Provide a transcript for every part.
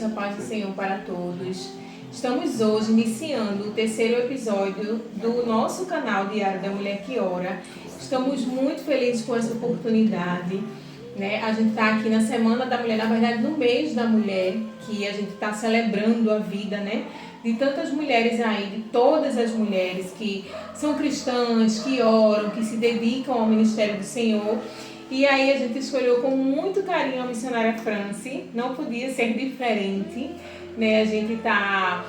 noite, a paz do Senhor para todos. Estamos hoje iniciando o terceiro episódio do nosso canal Diário da Mulher que Ora. Estamos muito felizes com essa oportunidade, né? A gente está aqui na Semana da Mulher, na verdade no mês da mulher, que a gente está celebrando a vida, né? De tantas mulheres aí, de todas as mulheres que são cristãs, que oram, que se dedicam ao ministério do Senhor. E aí a gente escolheu com muito carinho a missionária Franci, não podia ser diferente, né? A gente está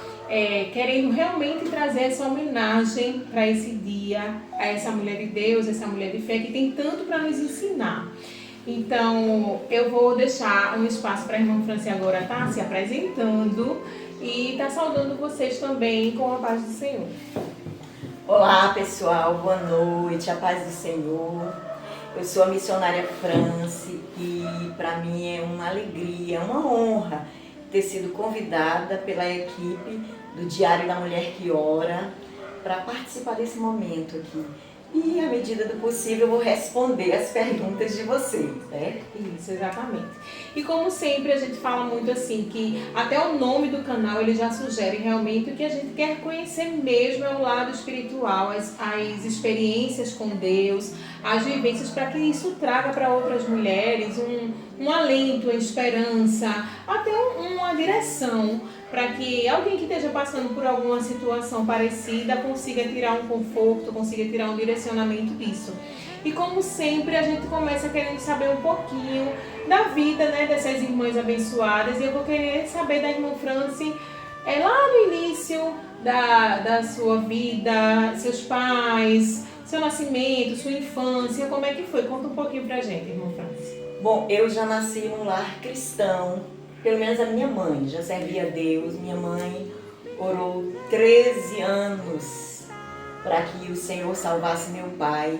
querendo realmente trazer essa homenagem para esse dia, a essa mulher de Deus, essa mulher de fé que tem tanto para nos ensinar. Então eu vou deixar um espaço para a irmã Franci agora estar se apresentando e estar saudando vocês também com a paz do Senhor. Olá pessoal, boa noite, a paz do Senhor. Eu sou a missionária Franci e para mim é uma alegria, uma honra ter sido convidada pela equipe do Diário da Mulher que Ora para participar desse momento aqui. E, à medida do possível, eu vou responder as perguntas de vocês, né? Isso, exatamente. E como sempre, a gente fala muito assim, que até o nome do canal, ele já sugere realmente o que a gente quer conhecer mesmo, é o lado espiritual, as experiências com Deus, as vivências, para que isso traga para outras mulheres um alento, uma esperança, até uma direção, para que alguém que esteja passando por alguma situação parecida consiga tirar um conforto, consiga tirar um direcionamento disso. E como sempre, a gente começa querendo saber um pouquinho da vida, né, dessas irmãs abençoadas. E eu vou querer saber da irmã Franci, lá no início da sua vida, seus pais, seu nascimento, sua infância, como é que foi? Conta um pouquinho pra gente, irmã Franci. Bom, eu já nasci num lar cristão. Pelo menos a minha mãe já servia a Deus. Minha mãe orou 13 anos para que o Senhor salvasse meu pai.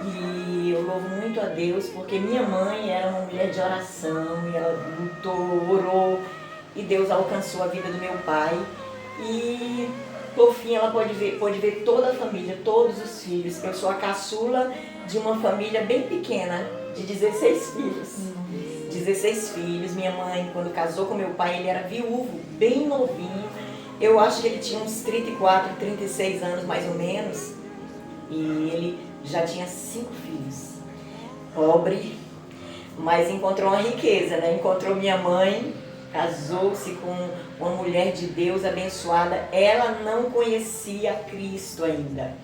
E eu louvo muito a Deus porque minha mãe era uma mulher de oração e ela lutou, orou e Deus alcançou a vida do meu pai. E por fim ela pôde ver toda a família, todos os filhos. Eu sou a caçula de uma família bem pequena, de 16 filhos. 16 filhos. Minha mãe, quando casou com meu pai, ele era viúvo, bem novinho. Eu acho que ele tinha uns 34, 36 anos mais ou menos. E ele já tinha 5 filhos. Pobre, mas encontrou uma riqueza, né? Encontrou minha mãe, casou-se com uma mulher de Deus abençoada. Ela não conhecia Cristo ainda,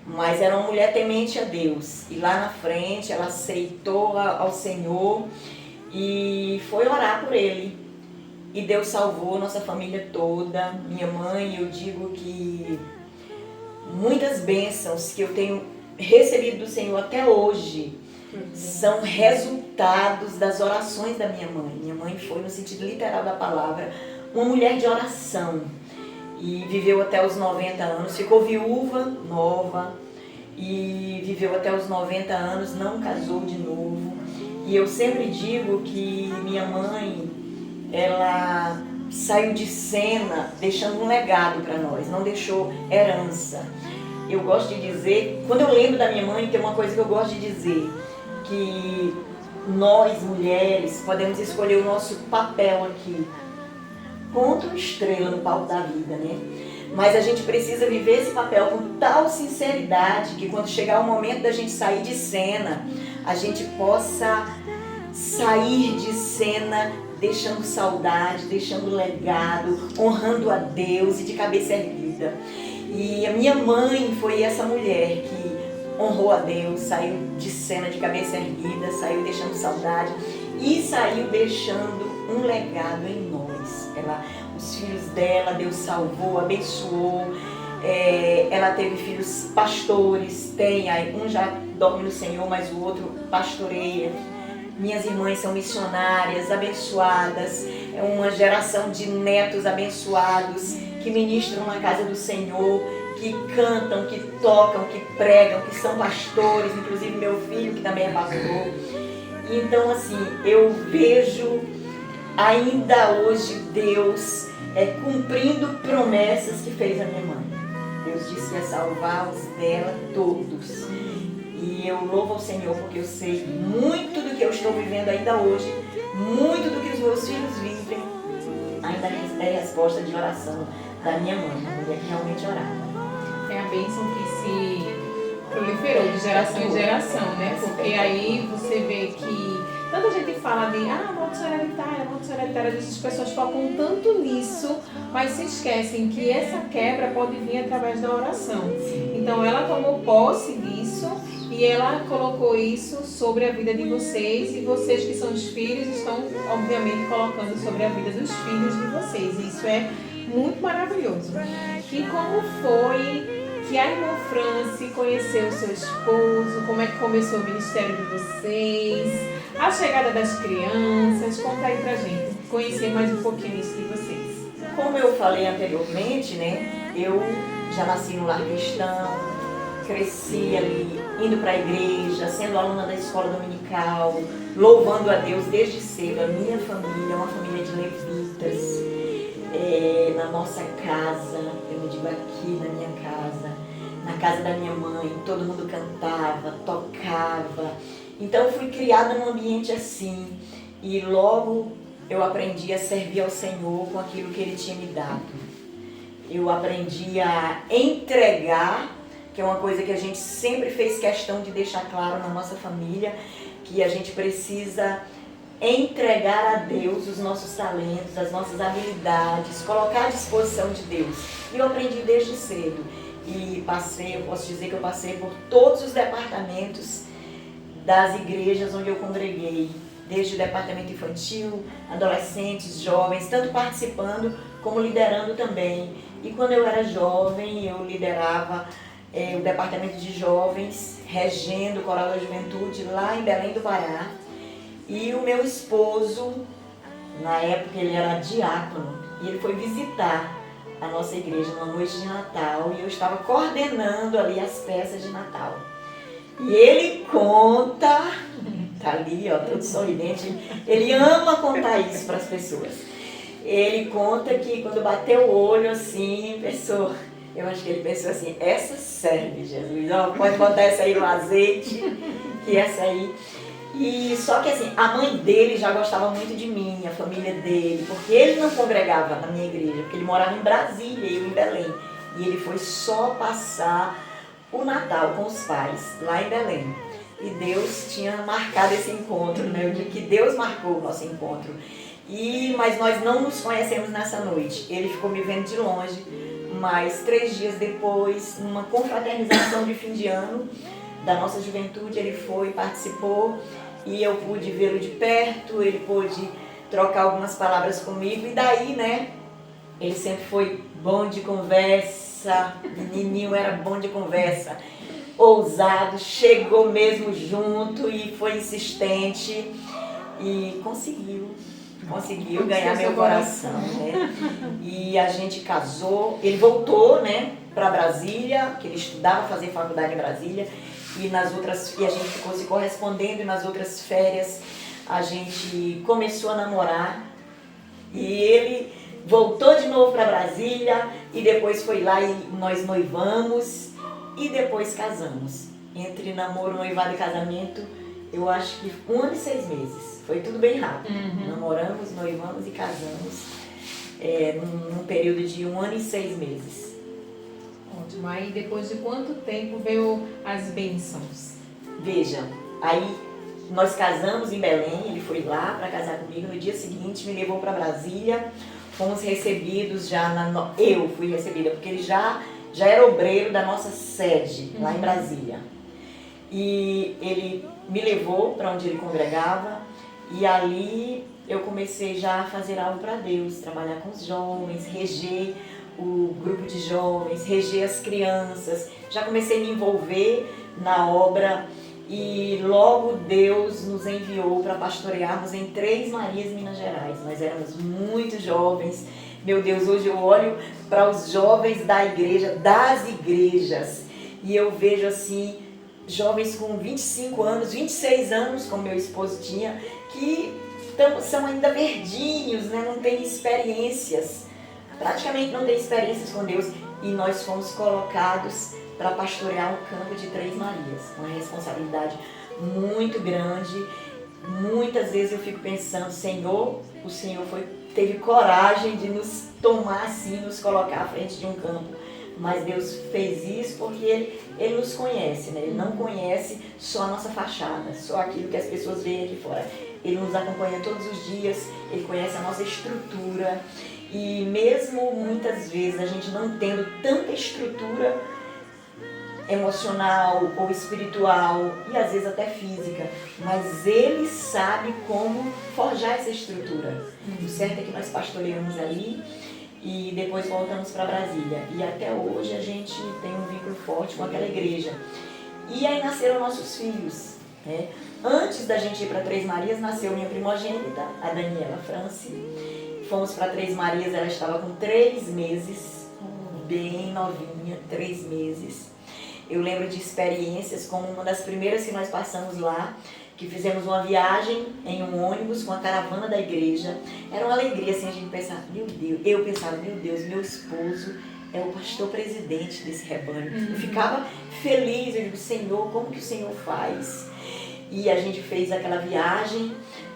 mas era uma mulher temente a Deus. E lá na frente ela aceitou ao Senhor e foi orar por ele. E Deus salvou nossa família toda. Minha mãe, eu digo que muitas bênçãos que eu tenho recebido do Senhor até hoje são resultados das orações da minha mãe. Minha mãe foi, no sentido literal da palavra, uma mulher de oração. E viveu até os 90 anos, ficou viúva, nova, e viveu até os 90 anos, não casou de novo. E eu sempre digo que minha mãe, ela saiu de cena deixando um legado para nós, não deixou herança. Eu gosto de dizer, quando eu lembro da minha mãe, tem uma coisa que eu gosto de dizer, que nós mulheres podemos escolher o nosso papel aqui, contra uma estrela no palco da vida, né? Mas a gente precisa viver esse papel com tal sinceridade que quando chegar o momento da gente sair de cena, a gente possa sair de cena deixando saudade, deixando legado, honrando a Deus e de cabeça erguida. E a minha mãe foi essa mulher que honrou a Deus, saiu de cena de cabeça erguida, saiu deixando saudade e saiu deixando um legado em nós. Os filhos dela, Deus salvou, abençoou. Ela teve filhos pastores, um já dorme no Senhor, mas o outro pastoreia. Minhas irmãs são missionárias, abençoadas, é uma geração de netos abençoados que ministram na casa do Senhor, que cantam, que tocam, que pregam, que são pastores, inclusive meu filho que também é pastor. Então assim, eu vejo ainda hoje Deus cumprindo promessas que fez a minha mãe. Deus disse que ia salvar os dela todos. E eu louvo ao Senhor porque eu sei muito do que eu estou vivendo ainda hoje, muito do que os meus filhos vivem, ainda é resposta de oração da minha mãe, uma mulher que realmente orava. É a bênção que se proliferou de geração em geração, né? Porque aí você vê que tanta gente fala de maldição hereditária, maldição hereditária, às vezes as pessoas focam tanto nisso, mas se esquecem que essa quebra pode vir através da oração. Então ela tomou posse disso e ela colocou isso sobre a vida de vocês, e vocês que são os filhos estão obviamente colocando sobre a vida dos filhos de vocês. E isso é muito maravilhoso. E como foi que a irmã Franci conheceu o seu esposo? Como é que começou o ministério de vocês? A chegada das crianças? Conta aí pra gente, conhecer mais um pouquinho isso de vocês. Como eu falei anteriormente, né, eu já nasci no lar cristão, cresci ali, indo para a igreja, sendo aluna da escola dominical, louvando a Deus desde cedo. A minha família é uma família de levitas. Na nossa casa, eu me digo aqui na minha casa, na casa da minha mãe, todo mundo cantava, tocava. Então eu fui criada num ambiente assim, e logo eu aprendi a servir ao Senhor com aquilo que Ele tinha me dado. Eu aprendi a entregar, que é uma coisa que a gente sempre fez questão de deixar claro na nossa família, que a gente precisa entregar a Deus os nossos talentos, as nossas habilidades, colocar à disposição de Deus. E eu aprendi desde cedo. E eu posso dizer que eu passei por todos os departamentos das igrejas onde eu congreguei, desde o departamento infantil, adolescentes, jovens, tanto participando como liderando também. E quando eu era jovem, eu liderava o departamento de jovens, regendo o Coral da Juventude lá em Belém do Pará. E o meu esposo, na época ele era diácono, e ele foi visitar a nossa igreja numa noite de Natal, e eu estava coordenando ali as peças de Natal. E ele conta, tá ali, ó, todo sorridente, ele ama contar isso para as pessoas. Ele conta que quando bateu o olho assim, pensou, eu acho que ele pensou assim, essa serve, Jesus, ó, pode botar essa aí no azeite, que essa aí... E só que assim, a mãe dele já gostava muito de mim, a família dele, porque ele não congregava na minha igreja, porque ele morava em Brasília e eu em Belém. E ele foi só passar o Natal com os pais, lá em Belém. E Deus tinha marcado esse encontro, né? Eu digo que Deus marcou o nosso encontro. Mas nós não nos conhecemos nessa noite. Ele ficou me vendo de longe, mas 3 dias depois, numa confraternização de fim de ano da nossa juventude, ele foi, participou, e eu pude vê-lo de perto, ele pôde trocar algumas palavras comigo, e daí, né, ele sempre foi bom de conversa, menininho era bom de conversa, ousado, chegou mesmo junto e foi insistente e conseguiu ganhar meu coração, né? E a gente casou, ele voltou, né, para Brasília, que ele estudava, fazia faculdade em Brasília, e a gente ficou se correspondendo, e nas outras férias a gente começou a namorar, e ele voltou de novo para Brasília, e depois foi lá e nós noivamos, e depois casamos. Entre namoro, noivado e casamento, eu acho que 1 ano e 6 meses. Foi tudo bem rápido. Namoramos, noivamos e casamos num período de 1 ano e 6 meses. Ótimo. Aí depois de quanto tempo veio as bênçãos? Veja, aí nós casamos em Belém, ele foi lá para casar comigo, no dia seguinte me levou para Brasília, fomos recebidos eu fui recebida, porque ele já era obreiro da nossa sede, lá em Brasília. E ele me levou para onde ele congregava, e ali eu comecei já a fazer algo para Deus, trabalhar com os jovens, reger o grupo de jovens, reger as crianças. Já comecei a me envolver na obra, e logo Deus nos enviou para pastorearmos em Três Marias, Minas Gerais. Nós éramos muito jovens. Meu Deus, hoje eu olho para os jovens da igreja, das igrejas, e eu vejo assim, jovens com 25 anos, 26 anos, como meu esposo tinha, que são ainda verdinhos, né? Não têm experiências, praticamente não têm experiências com Deus, e nós fomos colocados para pastorear o campo de Três Marias, uma responsabilidade muito grande. Muitas vezes eu fico pensando, Senhor, o Senhor foi teve coragem de nos tomar assim, nos colocar à frente de um campo. Mas Deus fez isso porque Ele nos conhece, né? Ele não conhece só a nossa fachada, só aquilo que as pessoas veem aqui fora. Ele nos acompanha todos os dias, Ele conhece a nossa estrutura. E mesmo muitas vezes a gente não tendo tanta estrutura emocional ou espiritual e às vezes até física, mas Ele sabe como forjar essa estrutura. O certo é que nós pastoreamos ali e depois voltamos para Brasília. E até hoje a gente tem um vínculo forte com aquela igreja. E aí nasceram nossos filhos, né? Antes da gente ir para Três Marias, nasceu minha primogênita, a Daniela France. Fomos para Três Marias, ela estava com 3 meses, bem novinha, 3 meses. Eu lembro de experiências como uma das primeiras que nós passamos lá, que fizemos uma viagem em um ônibus com a caravana da igreja. Era uma alegria, assim, a gente pensava, meu Deus, eu pensava, meu Deus, meu esposo é o pastor presidente desse rebanho. Eu ficava feliz, eu digo, Senhor, como que o Senhor faz? E a gente fez aquela viagem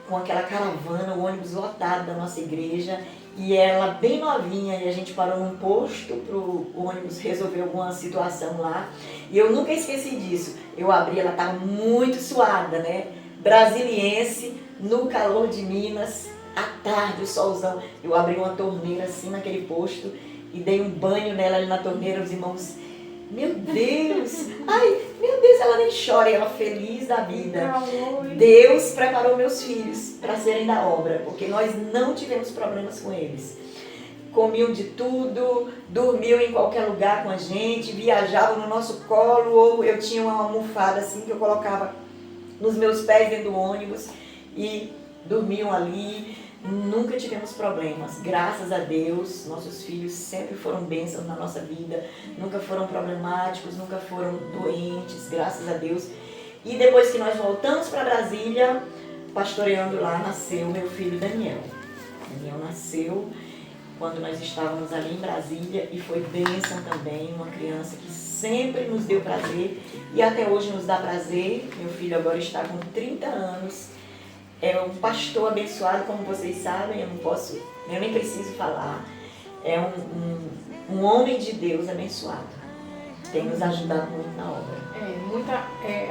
com aquela caravana, o ônibus lotado da nossa igreja, e ela bem novinha, e a gente parou num posto para o ônibus resolver alguma situação lá. E eu nunca esqueci disso. Eu abri, ela estava muito suada, né? Brasiliense, no calor de Minas, à tarde, o solzão. Eu abri uma torneira assim naquele posto e dei um banho nela ali na torneira, os irmãos... Meu Deus! Ai, meu Deus, ela nem chora, ela feliz da vida. Deus preparou meus filhos para serem da obra, porque nós não tivemos problemas com eles. Comiam de tudo, dormiam em qualquer lugar com a gente, viajavam no nosso colo, ou eu tinha uma almofada assim que eu colocava nos meus pés dentro do ônibus e dormiam ali. Nunca tivemos problemas, graças a Deus. Nossos filhos sempre foram bênçãos na nossa vida, nunca foram problemáticos, nunca foram doentes, graças a Deus. E depois que nós voltamos para Brasília, pastoreando lá, nasceu meu filho Daniel. Daniel nasceu quando nós estávamos ali em Brasília e foi bênção também, uma criança que sempre nos deu prazer e até hoje nos dá prazer. Meu filho agora está com 30 anos. É um pastor abençoado, como vocês sabem, eu nem preciso falar. É um homem de Deus abençoado. Tem nos ajudado muito na obra.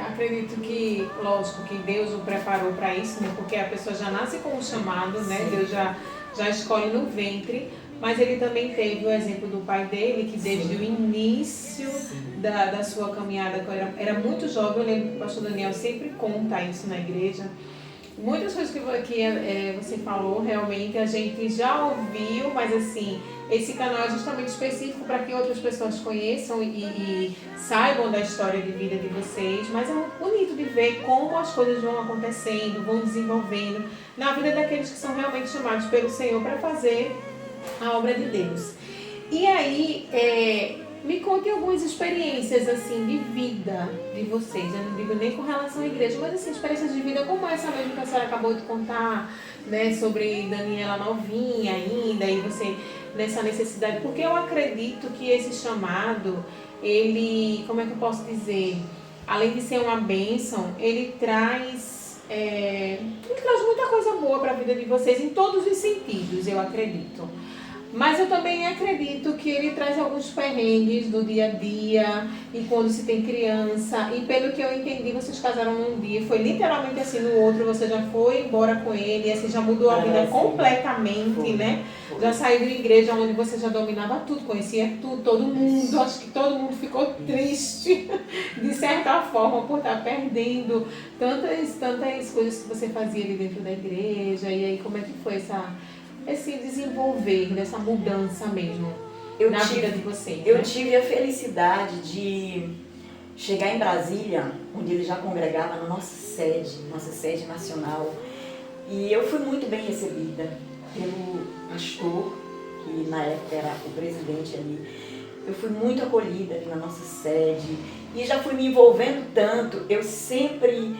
Acredito que, lógico, que Deus o preparou para isso, né? Porque a pessoa já nasce com um chamado, né? Deus já escolhe no ventre. Mas ele também teve o exemplo do pai dele, que desde o início da sua caminhada, era muito jovem. Eu lembro que o pastor Daniel sempre conta isso na igreja. Muitas coisas que você falou, realmente a gente já ouviu, mas assim, esse canal é justamente específico para que outras pessoas conheçam e saibam da história de vida de vocês. Mas é muito bonito de ver como as coisas vão acontecendo, vão desenvolvendo na vida daqueles que são realmente chamados pelo Senhor para fazer a obra de Deus. E aí, me conte algumas experiências assim de vida de vocês. Eu não digo nem com relação à igreja, mas assim, experiências de vida como essa mesmo que a senhora acabou de contar, né, sobre Daniela novinha ainda e você nessa necessidade. Porque eu acredito que esse chamado, ele, como é que eu posso dizer, além de ser uma bênção, ele traz muita coisa boa para a vida de vocês em todos os sentidos, eu acredito. Mas eu também acredito que ele traz alguns perrengues do dia a dia e quando se tem criança. E pelo que eu entendi, vocês casaram num dia, foi literalmente assim, no outro você já foi embora com ele, assim, já mudou a vida completamente, né? Já saiu de igreja onde você já dominava tudo, conhecia tudo, todo mundo. Acho que todo mundo ficou triste, de certa forma, por estar perdendo tantas coisas que você fazia ali dentro da igreja. E aí, como é que foi esse desenvolver dessa mudança mesmo na vida de vocês? Eu tive a felicidade de chegar em Brasília, onde ele já congregava na nossa sede nacional. E eu fui muito bem recebida pelo pastor, que na época era o presidente ali. Eu fui muito acolhida ali na nossa sede e já fui me envolvendo tanto. Eu sempre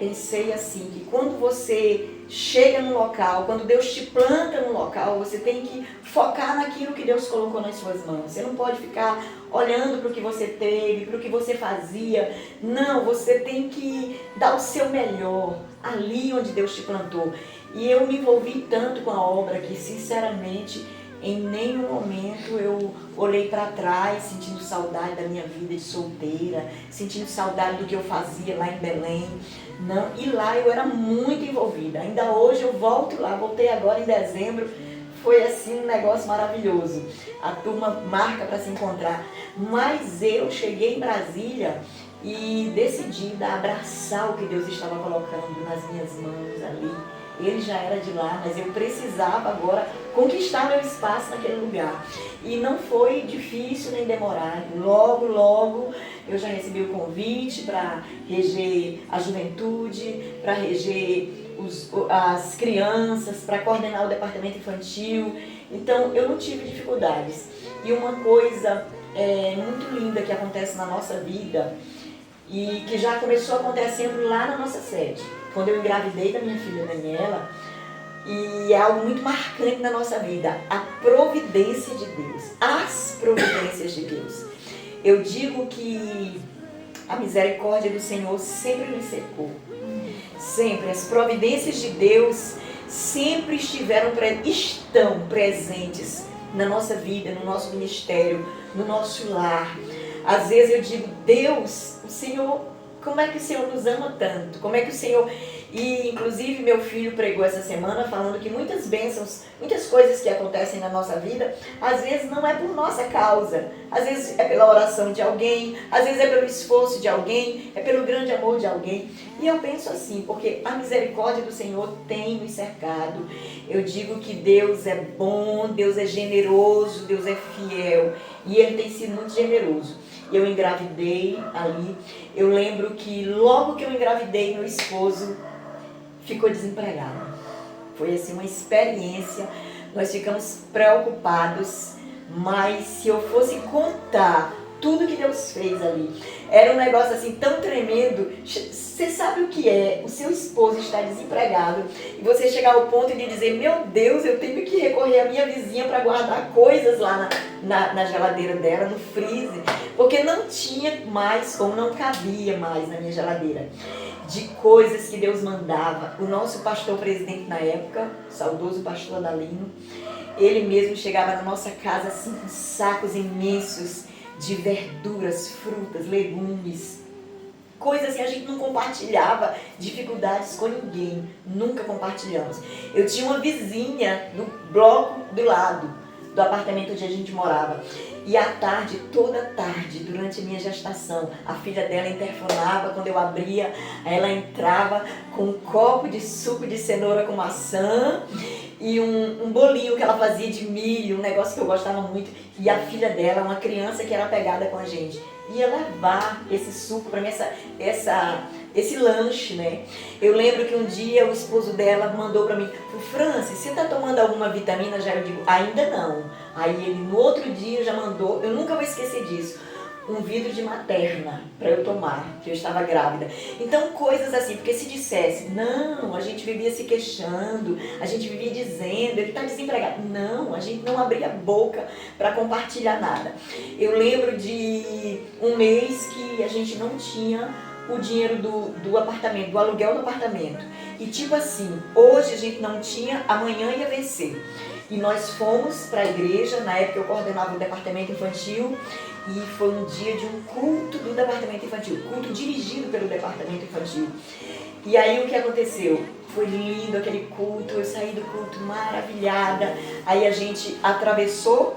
pensei assim, que quando você chega num local, quando Deus te planta num local, você tem que focar naquilo que Deus colocou nas suas mãos. Você não pode ficar olhando para o que você teve, para o que você fazia. Não, você tem que dar o seu melhor ali onde Deus te plantou. E eu me envolvi tanto com a obra que, sinceramente, em nenhum momento eu olhei para trás sentindo saudade da minha vida de solteira, sentindo saudade do que eu fazia lá em Belém. Não, e lá eu era muito envolvida. Ainda hoje eu volto lá, voltei agora em dezembro. Foi assim um negócio maravilhoso. A turma marca para se encontrar. Mas eu cheguei em Brasília e decidida a abraçar o que Deus estava colocando nas minhas mãos ali. Ele já era de lá, mas eu precisava agora conquistar meu espaço naquele lugar. E não foi difícil nem demorado. Logo, logo eu já recebi o convite para reger a juventude, para reger as crianças, para coordenar o departamento infantil. Então eu não tive dificuldades. E uma coisa muito linda que acontece na nossa vida e que já começou acontecendo lá na nossa sede, quando eu engravidei da minha filha Daniela, e é algo muito marcante na nossa vida, a providência de Deus, as providências de Deus. Eu digo que a misericórdia do Senhor sempre me cercou, sempre, as providências de Deus sempre estão presentes na nossa vida, no nosso ministério, no nosso lar. Às vezes eu digo, Deus, o Senhor, como é que o Senhor nos ama tanto? Como é que o Senhor... E, inclusive, meu filho pregou essa semana falando que muitas bênçãos, muitas coisas que acontecem na nossa vida, às vezes não é por nossa causa. Às vezes é pela oração de alguém, às vezes é pelo esforço de alguém, é pelo grande amor de alguém. E eu penso assim, porque a misericórdia do Senhor tem me cercado. Eu digo que Deus é bom, Deus é generoso, Deus é fiel. E Ele tem sido muito generoso. Eu engravidei ali. Eu lembro que logo que eu engravidei, meu esposo ficou desempregado. Foi assim uma experiência. Nós ficamos preocupados, mas se eu fosse contar tudo que Deus fez ali, era um negócio assim tão tremendo. Você sabe o que é o seu esposo estar desempregado e você chegar ao ponto de dizer, meu Deus, eu tenho que recorrer à minha vizinha para guardar coisas lá na geladeira dela, no freezer, porque não tinha mais, ou não cabia mais na minha geladeira, de coisas que Deus mandava. O nosso pastor presidente na época, o saudoso pastor Adalino, ele mesmo chegava na nossa casa assim com sacos imensos de verduras, frutas, legumes, coisas assim. A gente não compartilhava dificuldades com ninguém, nunca compartilhamos. Eu tinha uma vizinha no bloco do lado do apartamento onde a gente morava, e à tarde, toda tarde, durante a minha gestação, a filha dela interfonava. Quando eu abria, ela entrava com um copo de suco de cenoura com maçã e um bolinho que ela fazia de milho, um negócio que eu gostava muito. E a filha dela, uma criança que era apegada com a gente, ia levar esse suco para mim, esse lanche, né? Eu lembro que um dia o esposo dela mandou para mim, Francis, você tá tomando alguma vitamina já? Eu digo, ainda não. Aí ele no outro dia já mandou, eu nunca vou esquecer disso, um vidro de materna para eu tomar, que eu estava grávida. Então coisas assim, porque se dissesse, não, a gente vivia se queixando, a gente vivia dizendo, ele está desempregado. Não, a gente não abria a boca para compartilhar nada. Eu lembro de um mês que a gente não tinha o dinheiro do apartamento, do aluguel do apartamento. E tipo assim, hoje a gente não tinha, amanhã ia vencer. E nós fomos para a igreja, na época eu coordenava o departamento infantil, e foi um dia de um culto do departamento infantil, culto dirigido pelo departamento infantil. E aí o que aconteceu? Foi lindo aquele culto, eu saí do culto maravilhada. Aí a gente atravessou,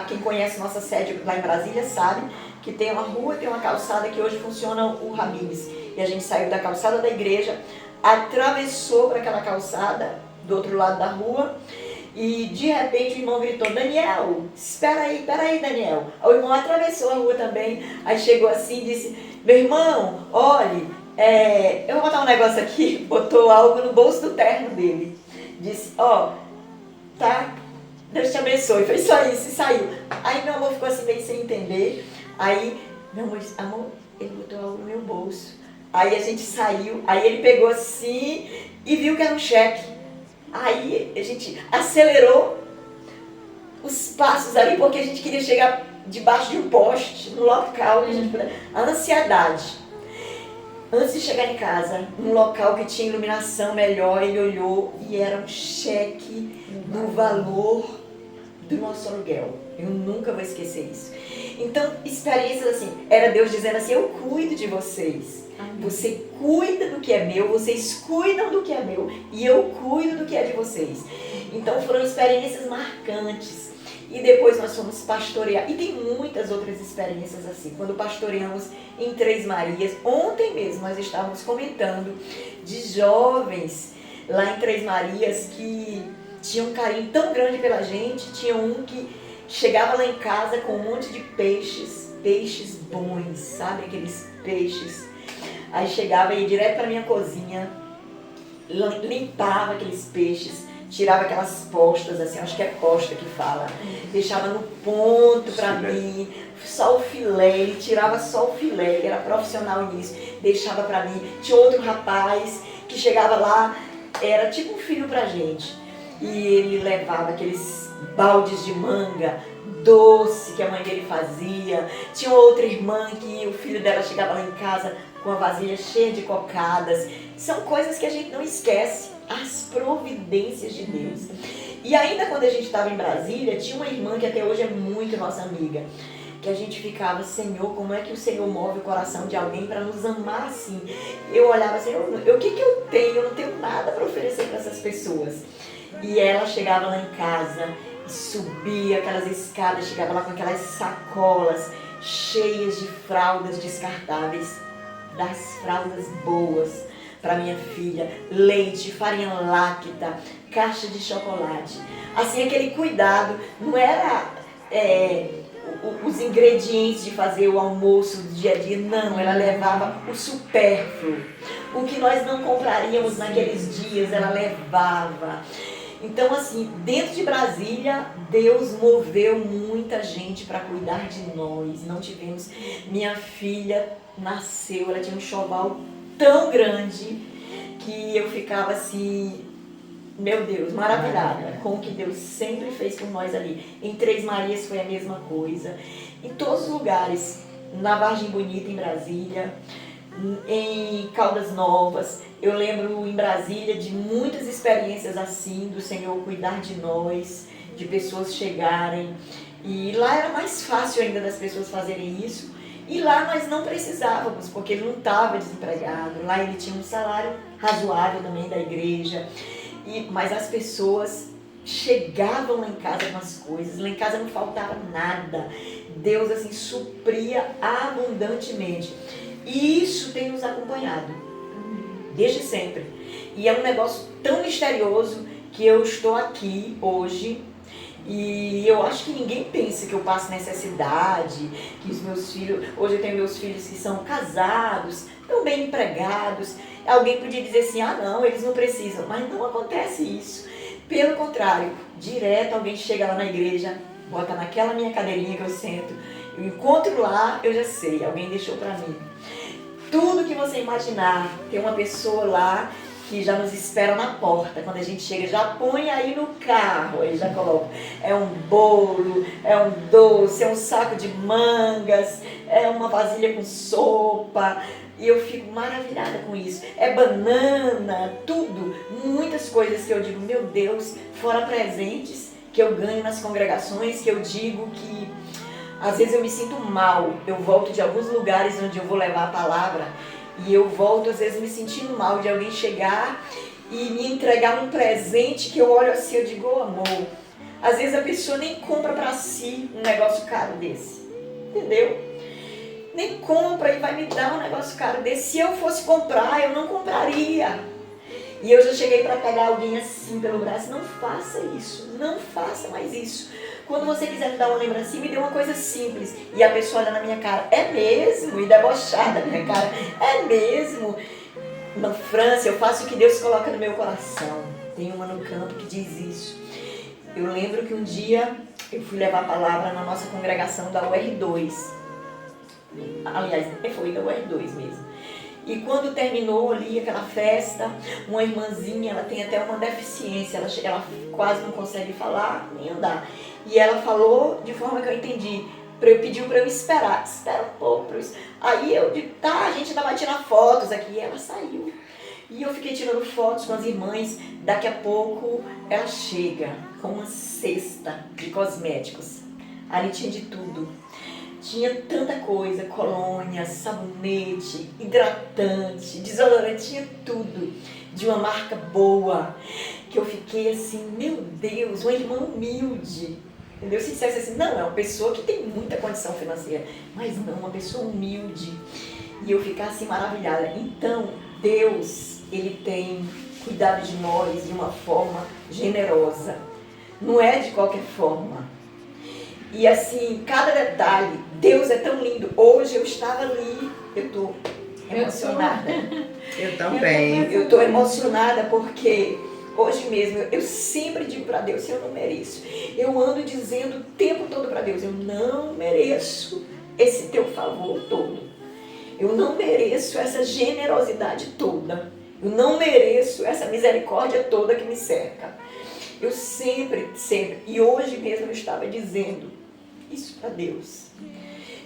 quem conhece nossa sede lá em Brasília sabe que tem uma rua, tem uma calçada que hoje funciona o Habib's. E a gente saiu da calçada da igreja, atravessou para aquela calçada do outro lado da rua, e de repente o irmão gritou, Daniel, espera aí, Daniel. O irmão atravessou a rua também, aí chegou assim e disse, meu irmão, olhe, eu vou botar um negócio aqui, botou algo no bolso do terno dele. Disse, tá, Deus te abençoe. Foi só isso e saiu. Aí meu amor ficou assim meio sem entender. Aí meu amor disse, amor, ele botou algo no meu bolso. Aí a gente saiu, aí ele pegou assim e viu que era um cheque. Aí a gente acelerou os passos ali, porque a gente queria chegar debaixo de um poste, no local que a gente pudesse. A ansiedade. Antes de chegar em casa, num local que tinha iluminação melhor, ele olhou e era um cheque do valor do nosso aluguel. Eu nunca vou esquecer isso. Então, experiências assim, era Deus dizendo assim, eu cuido de vocês. Você cuida do que é meu, vocês cuidam do que é meu e eu cuido do que é de vocês. Então foram experiências marcantes. E depois nós fomos pastorear. E tem muitas outras experiências assim. Quando pastoreamos em Três Marias, ontem mesmo nós estávamos comentando de jovens lá em Três Marias que tinham um carinho tão grande pela gente. Tinha um que chegava lá em casa com um monte de peixes bons, sabe? Aqueles peixes. Aí chegava e ia direto para minha cozinha, limpava aqueles peixes, tirava aquelas postas, assim, acho que é posta que fala, deixava no ponto para mim, só o filé, ele tirava só o filé, ele era profissional nisso, deixava para mim. Tinha outro rapaz que chegava lá, era tipo um filho pra gente, e ele levava aqueles baldes de manga doce que a mãe dele fazia. Tinha outra irmã que o filho dela chegava lá em casa com a vasilha cheia de cocadas. São coisas que a gente não esquece, as providências de Deus. E ainda quando a gente estava em Brasília, tinha uma irmã que até hoje é muito nossa amiga, que a gente ficava, Senhor, como é que o Senhor move o coração de alguém para nos amar assim? Eu olhava assim, o que que eu tenho? Eu não tenho nada para oferecer para essas pessoas. E ela chegava lá em casa e subia aquelas escadas, chegava lá com aquelas sacolas cheias de fraldas descartáveis, das fraldas boas para minha filha, leite, farinha láctea, caixa de chocolate. Assim, aquele cuidado, não era os ingredientes de fazer o almoço do dia a dia, não, ela levava o supérfluo. O que nós não compraríamos naqueles dias, ela levava. Então, assim, dentro de Brasília, Deus moveu muita gente para cuidar de nós. Não tivemos... Minha filha nasceu, ela tinha um enxoval tão grande que eu ficava assim, meu Deus, maravilhada com o que Deus sempre fez por nós ali. Em Três Marias foi a mesma coisa. Em todos os lugares, na Vargem Bonita, em Brasília, em Caldas Novas, eu lembro em Brasília de muitas experiências assim, do Senhor cuidar de nós, de pessoas chegarem. E lá era mais fácil ainda das pessoas fazerem isso. E lá nós não precisávamos, porque ele não estava desempregado. Lá ele tinha um salário razoável também da igreja. Mas as pessoas chegavam lá em casa com as coisas. Lá em casa não faltava nada. Deus assim supria abundantemente. E isso tem nos acompanhado desde sempre. E é um negócio tão misterioso que eu estou aqui hoje. E eu acho que ninguém pensa que eu passo necessidade, que os meus filhos... Hoje eu tenho meus filhos que são casados, tão bem empregados. Alguém podia dizer assim, ah não, eles não precisam. Mas não acontece isso. Pelo contrário, direto alguém chega lá na igreja, bota naquela minha cadeirinha que eu sento, eu encontro lá, eu já sei, alguém deixou pra mim. Tudo que você imaginar, tem uma pessoa lá que já nos espera na porta. Quando a gente chega, já põe aí no carro, aí já coloca. É um bolo, é um doce, é um saco de mangas, é uma vasilha com sopa. E eu fico maravilhada com isso. É banana, tudo. Muitas coisas que eu digo, meu Deus, fora presentes que eu ganho nas congregações, que eu digo que às vezes eu me sinto mal. Eu volto de alguns lugares onde eu vou levar a palavra e eu volto às vezes me sentindo mal de alguém chegar e me entregar um presente que eu olho assim, eu digo, oh, amor, às vezes a pessoa nem compra pra si um negócio caro desse, entendeu? Nem compra e vai me dar um negócio caro desse. Se eu fosse comprar, eu não compraria. E eu já cheguei para pegar alguém assim pelo braço, não faça isso, não faça mais isso. Quando você quiser me dar uma lembrancinha, me dê uma coisa simples. E a pessoa olha na minha cara, é mesmo? E debochada na minha cara, é mesmo? Na França, eu faço o que Deus coloca no meu coração. Tem uma no campo que diz isso. Eu lembro que um dia eu fui levar a palavra na nossa congregação da UR2. Aliás, foi da UR2 mesmo. E quando terminou ali aquela festa, uma irmãzinha, ela tem até uma deficiência, ela quase não consegue falar nem andar. E ela falou de forma que eu entendi, pediu para eu esperar, espera um pouco. Aí eu digo, tá, a gente ainda vai tirar fotos aqui. E ela saiu. E eu fiquei tirando fotos com as irmãs. Daqui a pouco ela chega com uma cesta de cosméticos. Ali tinha de tudo. Tinha tanta coisa, colônia, sabonete, hidratante, desodorante, tinha tudo. De uma marca boa. Que eu fiquei assim, meu Deus, uma irmã humilde. Entendeu? Se dissesse assim, não, é uma pessoa que tem muita condição financeira. Mas não, uma pessoa humilde. E eu ficar assim maravilhada. Então, Deus, Ele tem cuidado de nós de uma forma generosa. Não é de qualquer forma. E assim, cada detalhe, Deus é tão lindo. Hoje eu estava ali, eu estou emocionada. Eu também. Eu estou emocionada porque hoje mesmo eu sempre digo para Deus, eu não mereço. Eu ando dizendo o tempo todo para Deus, eu não mereço esse teu favor todo. Eu não mereço essa generosidade toda. Eu não mereço essa misericórdia toda que me cerca. Eu sempre, e hoje mesmo eu estava dizendo isso para Deus.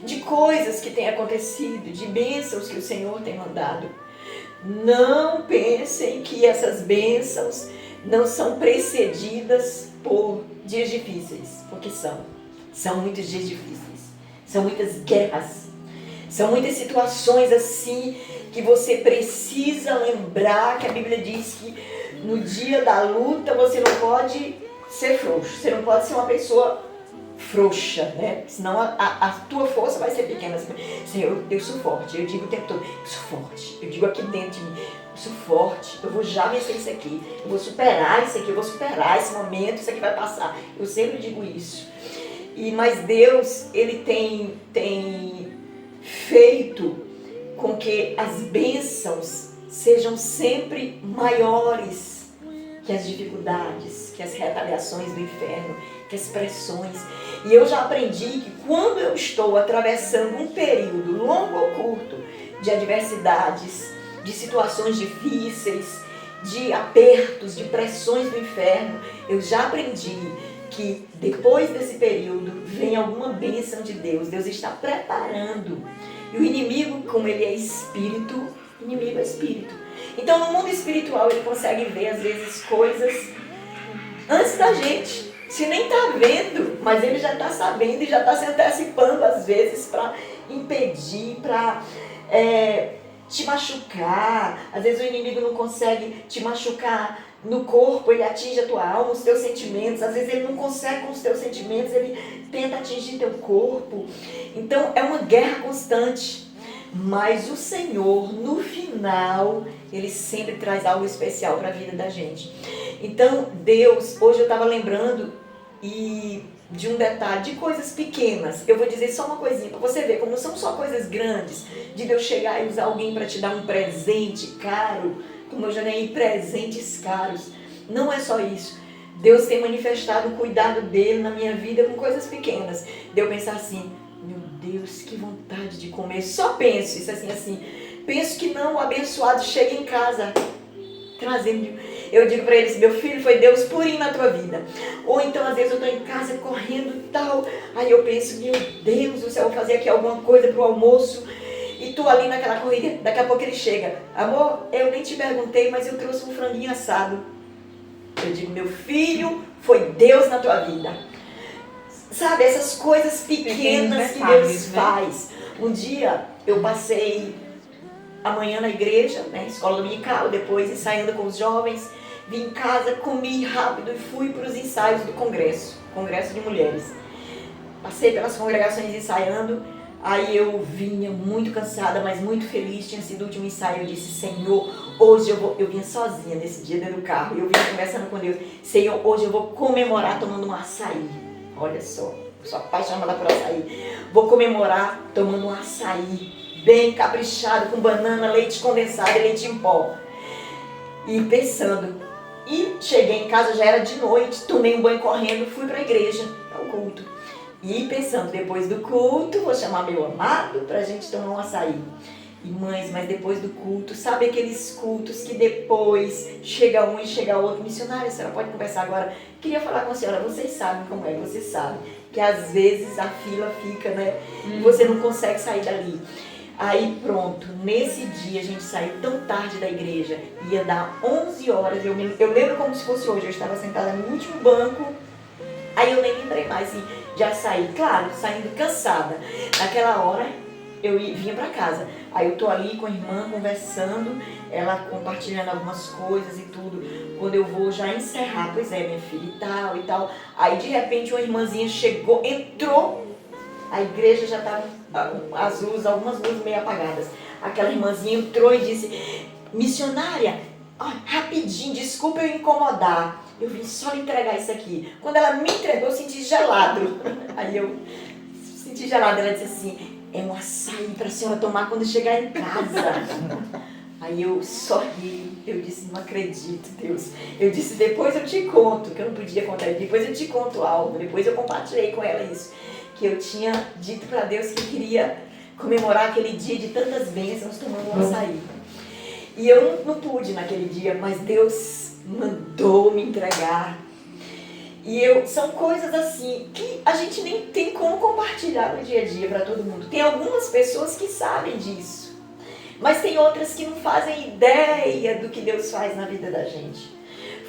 De coisas que têm acontecido, de bênçãos que o Senhor tem mandado. Não pensem que essas bênçãos não são precedidas por dias difíceis, porque são. São muitos dias difíceis. São muitas guerras. São muitas situações assim que você precisa lembrar que a Bíblia diz que no dia da luta você não pode ser frouxo. Você não pode ser uma pessoa frouxa, né? Senão a tua força vai ser pequena. Senhor, eu sou forte. Eu digo o tempo todo, eu sou forte. Eu digo aqui dentro de mim, eu sou forte. Eu vou já vencer isso aqui. Eu vou superar isso aqui. Eu vou superar esse momento. Isso aqui vai passar. Eu sempre digo isso. Mas Deus, Ele tem feito com que as bênçãos sejam sempre maiores que as dificuldades, que as retaliações do inferno, que as pressões. E eu já aprendi que quando eu estou atravessando um período longo ou curto de adversidades, de situações difíceis, de apertos, de pressões do inferno, eu já aprendi que depois desse período vem alguma bênção de Deus. Deus está preparando. E o inimigo, como ele é espírito, o inimigo é espírito. Então no mundo espiritual ele consegue ver às vezes coisas antes da gente. Você nem está vendo, mas ele já está sabendo e já está se antecipando às vezes para impedir, para te machucar. Às vezes o inimigo não consegue te machucar no corpo, ele atinge a tua alma, os teus sentimentos. Às vezes ele não consegue com os teus sentimentos, ele tenta atingir teu corpo. Então é uma guerra constante. Mas o Senhor, no final, Ele sempre traz algo especial para a vida da gente. Então, Deus, hoje eu estava lembrando de um detalhe, de coisas pequenas. Eu vou dizer só uma coisinha, para você ver como não são só coisas grandes, de Deus chegar e usar alguém para te dar um presente caro, como eu já ganhei presentes caros. Não é só isso. Deus tem manifestado o cuidado dele na minha vida com coisas pequenas. De eu pensar assim, meu Deus, que vontade de comer. Só penso isso assim. Penso que não, o abençoado chega em casa trazendo. Eu digo para eles, meu filho, foi Deus purinho na tua vida. Ou então, às vezes, eu estou em casa correndo e tal. Aí eu penso, meu Deus do céu, vou fazer aqui alguma coisa para o almoço. E tu ali naquela corrida, daqui a pouco ele chega. Amor, eu nem te perguntei, mas eu trouxe um franguinho assado. Eu digo, meu filho, foi Deus na tua vida. Sabe, essas coisas pequenas que Deus faz. Um dia eu passei a manhã na igreja, né, escola dominical, depois ensaiando com os jovens. Vim em casa, comi rápido e fui para os ensaios do congresso de mulheres. Passei pelas congregações ensaiando. Aí eu vinha muito cansada, mas muito feliz. Tinha sido o último ensaio. Eu disse, Senhor, hoje eu vinha sozinha nesse dia dentro do carro. Eu vinha conversando com Deus. Senhor, hoje eu vou comemorar tomando um açaí. Olha só, sou apaixonada por açaí. Vou comemorar tomando um açaí bem caprichado, com banana, leite condensado e leite em pó. E pensando. E cheguei em casa, já era de noite, tomei um banho correndo, fui para a igreja, ao culto. E pensando, depois do culto, vou chamar meu amado para a gente tomar um açaí. E mães, mas depois do culto, sabe aqueles cultos que depois chega um e chega outro? Missionária, a senhora pode conversar agora? Queria falar com a senhora, vocês sabem como é, vocês sabem. Que às vezes a fila fica, né? E você não consegue sair dali. Aí pronto, nesse dia a gente saiu tão tarde da igreja, ia dar 11 horas, eu lembro como se fosse hoje, eu estava sentada no último banco, aí eu nem lembrei mais, assim, já saí, claro, saindo cansada. Naquela hora eu vinha para casa, aí eu tô ali com a irmã conversando, ela compartilhando algumas coisas e tudo, quando eu vou já encerrar, pois é, minha filha e tal, aí de repente uma irmãzinha chegou, entrou, a igreja já estava, as luzes, algumas luzes meio apagadas. Aquela irmãzinha entrou e disse, missionária, rapidinho, desculpa eu incomodar. Eu vim só lhe entregar isso aqui. Quando ela me entregou, eu senti gelado. Aí eu senti gelado. Ela disse assim, é um açaí para a senhora tomar quando chegar em casa. Aí eu sorri, eu disse, não acredito, Deus. Eu disse, depois eu te conto, que eu não podia contar, depois eu te conto algo. Depois eu compartilhei com ela isso. Que eu tinha dito para Deus que eu queria comemorar aquele dia de tantas bênçãos tomando um açaí. E eu não pude naquele dia, mas Deus mandou me entregar. E são coisas assim que a gente nem tem como compartilhar no dia a dia para todo mundo. Tem algumas pessoas que sabem disso, mas tem outras que não fazem ideia do que Deus faz na vida da gente.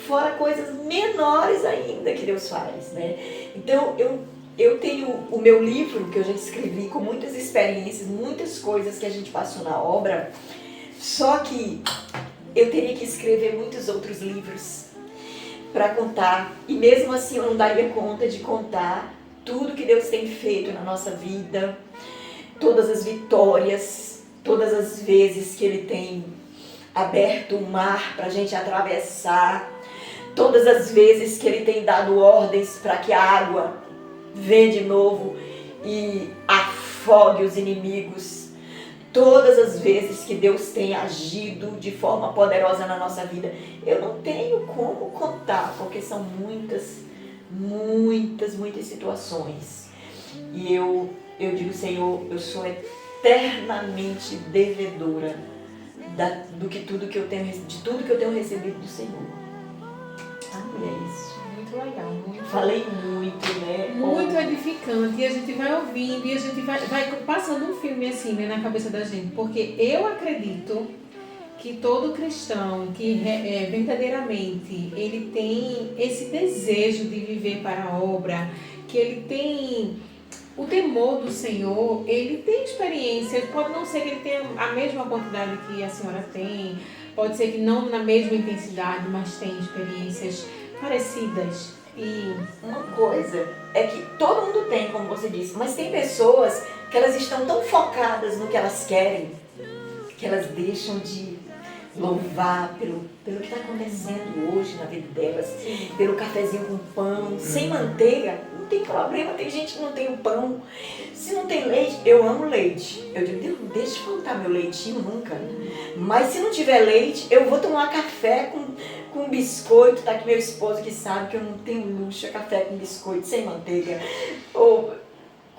Fora coisas menores ainda que Deus faz, né? Então eu tenho o meu livro, que eu já escrevi com muitas experiências, muitas coisas que a gente passou na obra, só que eu teria que escrever muitos outros livros para contar, e mesmo assim eu não daria conta de contar tudo que Deus tem feito na nossa vida, todas as vitórias, todas as vezes que Ele tem aberto o mar para a gente atravessar, todas as vezes que Ele tem dado ordens para que a água venha de novo e afogue os inimigos. Todas as vezes que Deus tem agido de forma poderosa na nossa vida, eu não tenho como contar, porque são muitas situações. E eu digo, Senhor, eu sou eternamente devedora de tudo que eu tenho recebido do Senhor. É isso. Muito legal. Falei muito, né? Muito edificante. E a gente vai ouvindo e a gente vai passando um filme assim, né, na cabeça da gente. Porque eu acredito que todo cristão que verdadeiramente ele tem esse desejo de viver para a obra, que ele tem o temor do Senhor, ele tem experiência. Pode não ser que ele tenha a mesma quantidade que a senhora tem, pode ser que não na mesma intensidade, mas tem experiências parecidas. E uma coisa é que todo mundo tem, como você disse, mas tem pessoas que elas estão tão focadas no que elas querem, que elas deixam de louvar pelo que está acontecendo hoje na vida delas, pelo cafezinho com pão, sem manteiga, não tem problema, tem gente que não tem o pão. Se não tem leite, eu amo leite. Eu digo, Deus, não deixe faltar meu leitinho nunca. Mas se não tiver leite, eu vou tomar café com biscoito, tá aqui meu esposo que sabe que eu não tenho luxo, é café com biscoito, sem manteiga, ou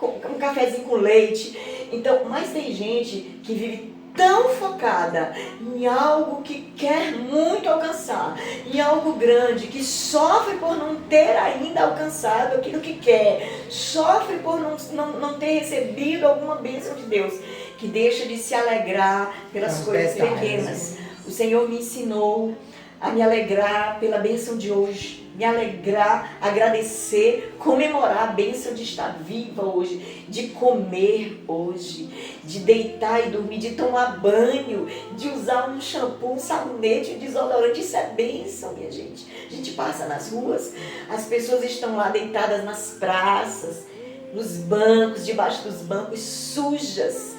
um cafezinho com leite. Então, mas tem gente que vive tão focada em algo que quer muito alcançar, em algo grande, que sofre por não ter ainda alcançado aquilo que quer, sofre por não ter recebido alguma bênção de Deus, que deixa de se alegrar pelas coisas pequenas. O Senhor me ensinou a me alegrar pela bênção de hoje, me alegrar, agradecer, comemorar a bênção de estar viva hoje, de comer hoje, de deitar e dormir, de tomar banho, de usar um shampoo, um sabonete, um desodorante. Isso é bênção, minha gente. A gente passa nas ruas, as pessoas estão lá deitadas nas praças, nos bancos, debaixo dos bancos, sujas,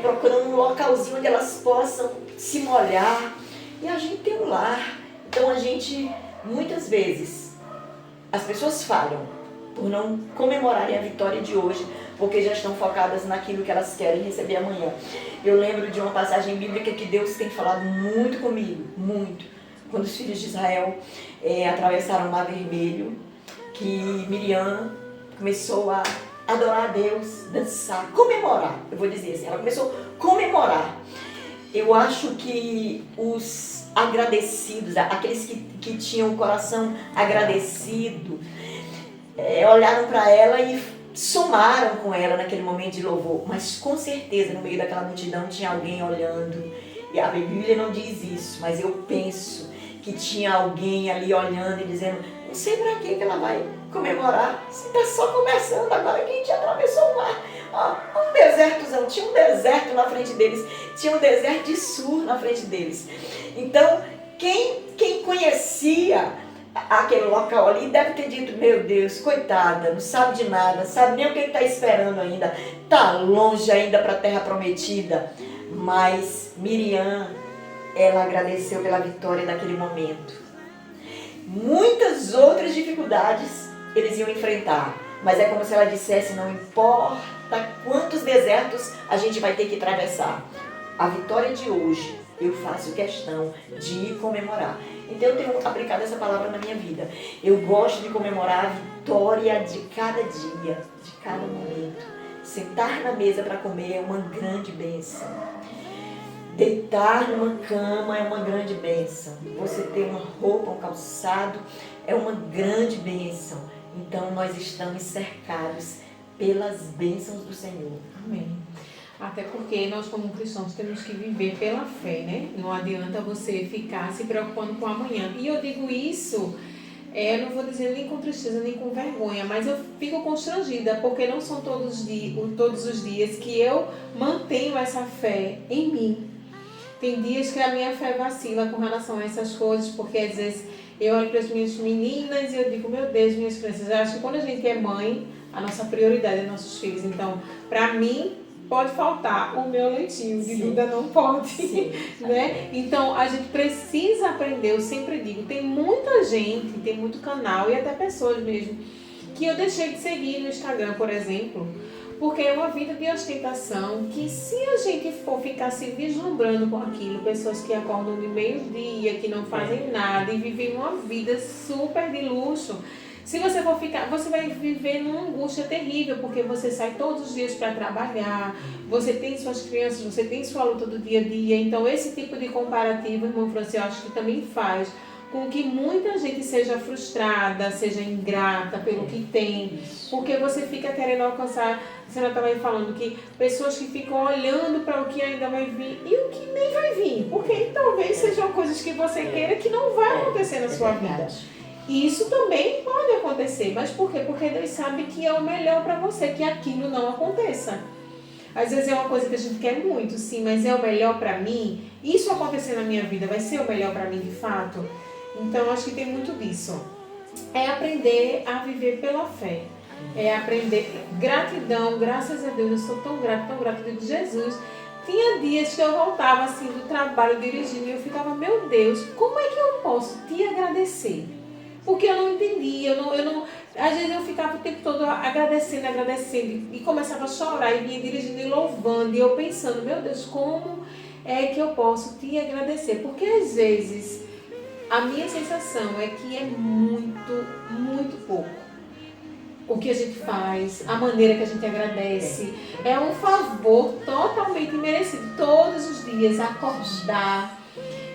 procurando um localzinho onde elas possam se molhar. E a gente tem um lar. Então a gente, muitas vezes, as pessoas falham por não comemorarem a vitória de hoje, porque já estão focadas naquilo que elas querem receber amanhã. Eu lembro de uma passagem bíblica que Deus tem falado muito comigo, muito. Quando os filhos de Israel atravessaram o Mar Vermelho, que Miriam começou a adorar a Deus, dançar, comemorar. Eu vou dizer assim, ela começou a comemorar. Eu acho que os agradecidos, aqueles que tinham o coração agradecido, olharam para ela e somaram com ela naquele momento de louvor. Mas com certeza no meio daquela multidão tinha alguém olhando. E a Bíblia não diz isso, mas eu penso que tinha alguém ali olhando e dizendo: não sei para que ela vai comemorar, se está só começando agora que a gente atravessou o mar. Um desertozão, tinha um deserto na frente deles, tinha um deserto de Sur na frente deles. Então, quem conhecia aquele local ali deve ter dito: meu Deus, coitada, não sabe de nada, sabe nem o que está esperando ainda, está longe ainda para a terra prometida. Mas Miriam, ela agradeceu pela vitória naquele momento. Muitas outras dificuldades eles iam enfrentar, mas é como se ela dissesse: não importa quantos desertos a gente vai ter que atravessar, a vitória de hoje eu faço questão de ir comemorar. Então eu tenho aplicado essa palavra na minha vida. Eu gosto de comemorar a vitória de cada dia, de cada momento. Sentar na mesa para comer é uma grande bênção. Deitar numa cama é uma grande bênção. Você ter uma roupa, um calçado é uma grande bênção. Então nós estamos cercados pelas bênçãos do Senhor. Amém. Até porque nós como cristãos temos que viver pela fé, né? Não adianta você ficar se preocupando com amanhã. E eu digo isso, eu não vou dizer nem com tristeza, nem com vergonha, mas eu fico constrangida, porque não são todos os dias que eu mantenho essa fé em mim. Tem dias que a minha fé vacila com relação a essas coisas, porque às vezes eu olho para as minhas meninas e eu digo: meu Deus, minhas crianças. Eu acho que quando a gente é mãe, a nossa prioridade é nossos filhos. Então, para mim, pode faltar o meu leitinho, de Duda não pode, sim, né? Então, a gente precisa aprender, eu sempre digo, tem muita gente, tem muito canal e até pessoas mesmo, que eu deixei de seguir no Instagram, por exemplo, porque é uma vida de ostentação, que se a gente for ficar se vislumbrando com aquilo, pessoas que acordam de meio-dia, que não fazem nada e vivem uma vida super de luxo, se você for ficar, você vai viver numa angústia terrível, porque você sai todos os dias para trabalhar, você tem suas crianças, você tem sua luta do dia a dia. Então esse tipo de comparativo, irmão Francisco, eu acho que também faz com que muita gente seja frustrada, seja ingrata pelo que tem, porque você fica querendo alcançar. A senhora estava aí falando que pessoas que ficam olhando para o que ainda vai vir e o que nem vai vir, porque talvez sejam coisas que você queira que não vai acontecer na sua vida. E isso também pode acontecer, mas por quê? Porque Deus sabe que é o melhor para você, que aquilo não aconteça. Às vezes é uma coisa que a gente quer muito, sim, mas é o melhor para mim? Isso acontecer na minha vida vai ser o melhor para mim de fato? Então, acho que tem muito disso. É aprender a viver pela fé. É aprender gratidão, graças a Deus, eu sou tão grata, eu digo: Jesus. Tinha dias que eu voltava assim do trabalho dirigindo e eu ficava: meu Deus, como é que eu posso te agradecer? Porque eu não entendia, às vezes eu ficava o tempo todo agradecendo, e começava a chorar e vinha dirigindo e louvando, e eu pensando: meu Deus, como é que eu posso te agradecer? Porque às vezes a minha sensação é que é muito, muito pouco o que a gente faz, a maneira que a gente agradece. É um favor totalmente merecido. Todos os dias acordar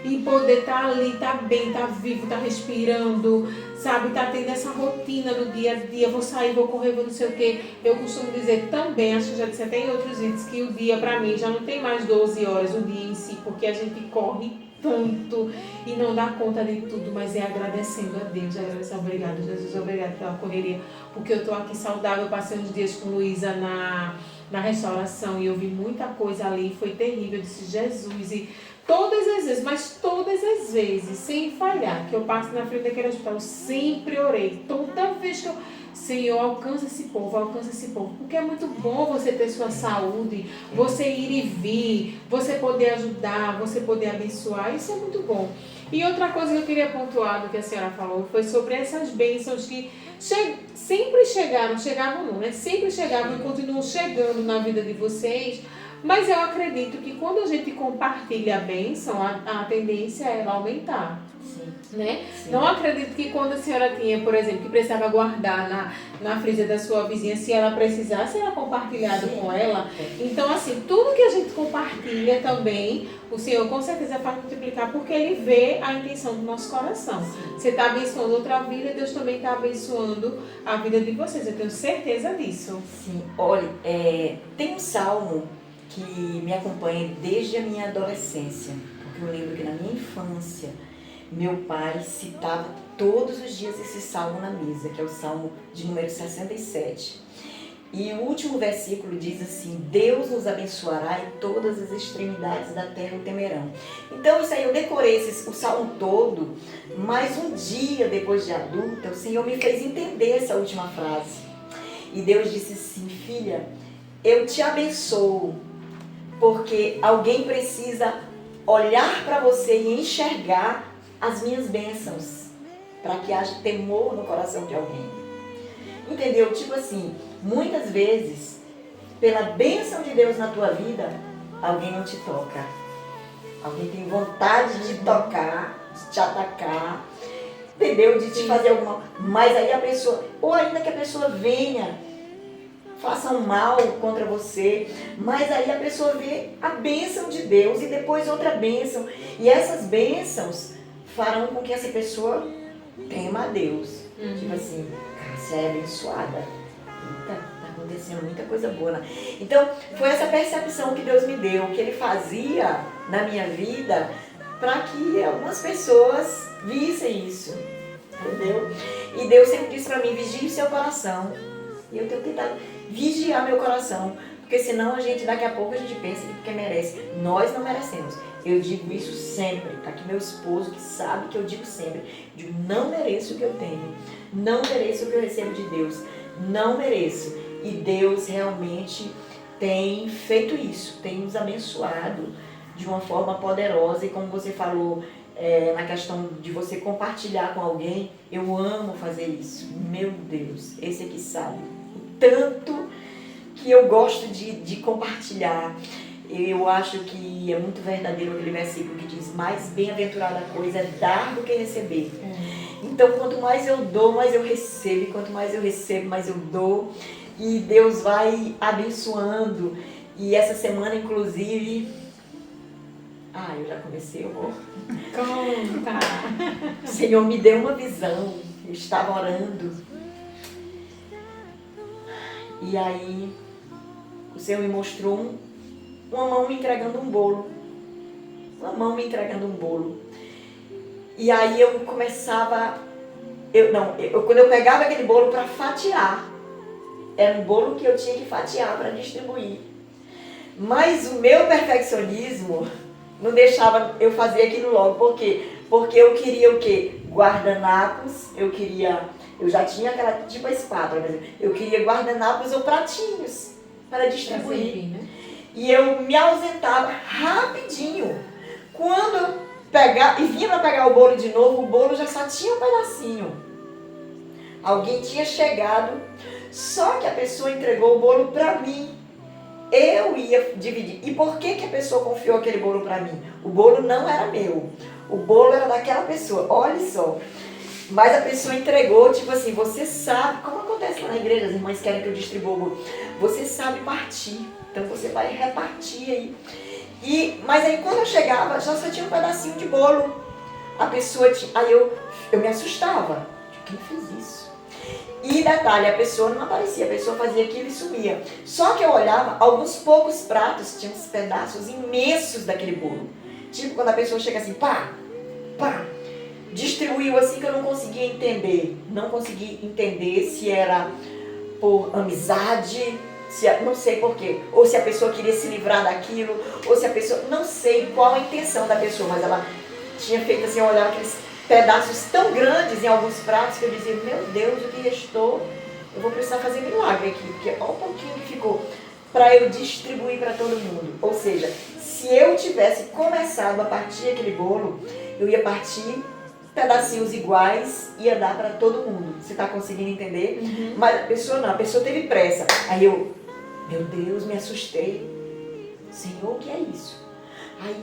e poder estar ali, estar bem, estar vivo, estar respirando, sabe? Estar tendo essa rotina no dia a dia. Vou sair, vou correr, vou não sei o quê. Eu costumo dizer também, acho que já disse até em outros vídeos, que o dia para mim já não tem mais 12 horas, o dia em si, porque a gente corre tanto e não dá conta de tudo, mas é agradecendo a Deus, agradecendo: obrigado Jesus, obrigado pela correria, porque eu estou aqui saudável. Eu passei uns dias com Luísa na restauração e eu vi muita coisa ali, foi terrível. Eu disse: Jesus. E todas as vezes, mas todas as vezes, sem falhar, que eu passo na frente daquele hospital, eu sempre orei, toda vez que eu: Senhor, alcança esse povo, porque é muito bom você ter sua saúde, você ir e vir, você poder ajudar, você poder abençoar, isso é muito bom. E outra coisa que eu queria pontuar do que a senhora falou foi sobre essas bênçãos que sempre chegavam não, né? Sempre chegavam e continuam chegando na vida de vocês, Mas eu acredito que quando a gente compartilha a bênção, a tendência é ela aumentar. Sim. Né? Sim. Não acredito que quando a senhora tinha, por exemplo, que precisava guardar na freezer da sua vizinha, se ela precisasse, era compartilhado Sim. com ela. Então, assim, tudo que a gente compartilha também, o Senhor com certeza faz multiplicar, porque Ele vê a intenção do nosso coração. Sim. Você está abençoando outra vida, Deus também está abençoando a vida de vocês. Eu tenho certeza disso. Sim. Olha, tem um salmo que me acompanha desde a minha adolescência, porque eu lembro que na minha infância, meu pai citava todos os dias esse salmo na mesa, que é o salmo de número 67. E o último versículo diz assim: Deus nos abençoará e todas as extremidades da terra o temerão. Então isso aí, eu decorei o salmo todo, mas um dia depois de adulta, o Senhor me fez entender essa última frase. E Deus disse assim: filha, eu te abençoo, porque alguém precisa olhar para você e enxergar as minhas bênçãos, para que haja temor no coração de alguém. Entendeu? Tipo assim, muitas vezes, pela bênção de Deus na tua vida, alguém não te toca. Alguém tem vontade de te tocar, de te atacar, entendeu? De te fazer alguma... Mas aí a pessoa, ou ainda que a pessoa venha, faça um mal contra você, mas aí a pessoa vê a bênção de Deus e depois outra bênção. E essas bênçãos farão com que essa pessoa tema a Deus. Tipo assim, cara, você é abençoada. Eita, tá acontecendo muita coisa boa. Né? Então, foi essa percepção que Deus me deu, que Ele fazia na minha vida para que algumas pessoas vissem isso. Entendeu? E Deus sempre disse para mim: vigie o seu coração. E eu tenho tentado vigiar meu coração, porque senão daqui a pouco a gente pensa que porque merece. Nós não merecemos. Eu digo isso sempre. Tá aqui meu esposo que sabe que eu digo sempre. Eu não mereço o que eu tenho. Não mereço o que eu recebo de Deus. Não mereço. E Deus realmente tem feito isso. Tem nos abençoado de uma forma poderosa. E como você falou, na questão de você compartilhar com alguém, eu amo fazer isso. Meu Deus, esse aqui sabe o tanto que eu gosto de compartilhar. Eu acho que é muito verdadeiro aquele versículo que diz: mais bem-aventurada coisa é dar do que receber. Então, quanto mais eu dou, mais eu recebo. E quanto mais eu recebo, mais eu dou. E Deus vai abençoando. E essa semana, inclusive... eu já comecei, eu vou... Conta! O Senhor me deu uma visão. Eu estava orando. E aí, o Senhor me mostrou uma mão me entregando um bolo. Uma mão me entregando um bolo. E aí eu começava... quando eu pegava aquele bolo para fatiar, era um bolo que eu tinha que fatiar para distribuir. Mas o meu perfeccionismo não deixava eu fazer aquilo logo. Por quê? Porque eu queria o quê? Guardanapos, eu já tinha aquela, tipo a espátula, por exemplo. Eu queria guardanapos ou pratinhos para distribuir. Servir, né? E eu me ausentava rapidinho. Quando eu vinha para pegar o bolo de novo, o bolo já só tinha um pedacinho. Alguém tinha chegado, só que a pessoa entregou o bolo para mim. Eu ia dividir. E por que a pessoa confiou aquele bolo para mim? O bolo não era meu. O bolo era daquela pessoa. Olha só. Mas a pessoa entregou, tipo assim, você sabe, como acontece lá na igreja, as irmãs querem que eu distribua o bolo. Você sabe partir. Então você vai repartir aí. Mas aí quando eu chegava, já só tinha um pedacinho de bolo. A pessoa tinha... Aí eu me assustava. Quem fez isso? E detalhe, a pessoa não aparecia, a pessoa fazia aquilo e sumia. Só que eu olhava, alguns poucos pratos tinham uns pedaços imensos daquele bolo. Tipo quando a pessoa chega assim, pá, pá, distribuiu assim que eu não conseguia entender. Não consegui entender se era por amizade, não sei por quê. Ou se a pessoa queria se livrar daquilo, ou se a pessoa... Não sei qual a intenção da pessoa, mas ela tinha feito assim, eu olhava aqueles pedaços tão grandes em alguns pratos que eu dizia, meu Deus, o que restou, eu vou precisar fazer milagre aqui, porque olha o pouquinho que ficou para eu distribuir para todo mundo. Ou seja, se eu tivesse começado a partir aquele bolo, eu ia partir pedacinhos iguais, ia dar para todo mundo. Você está conseguindo entender? Uhum. Mas a pessoa não, a pessoa teve pressa. Aí eu, meu Deus, me assustei. Senhor, o que é isso? Aí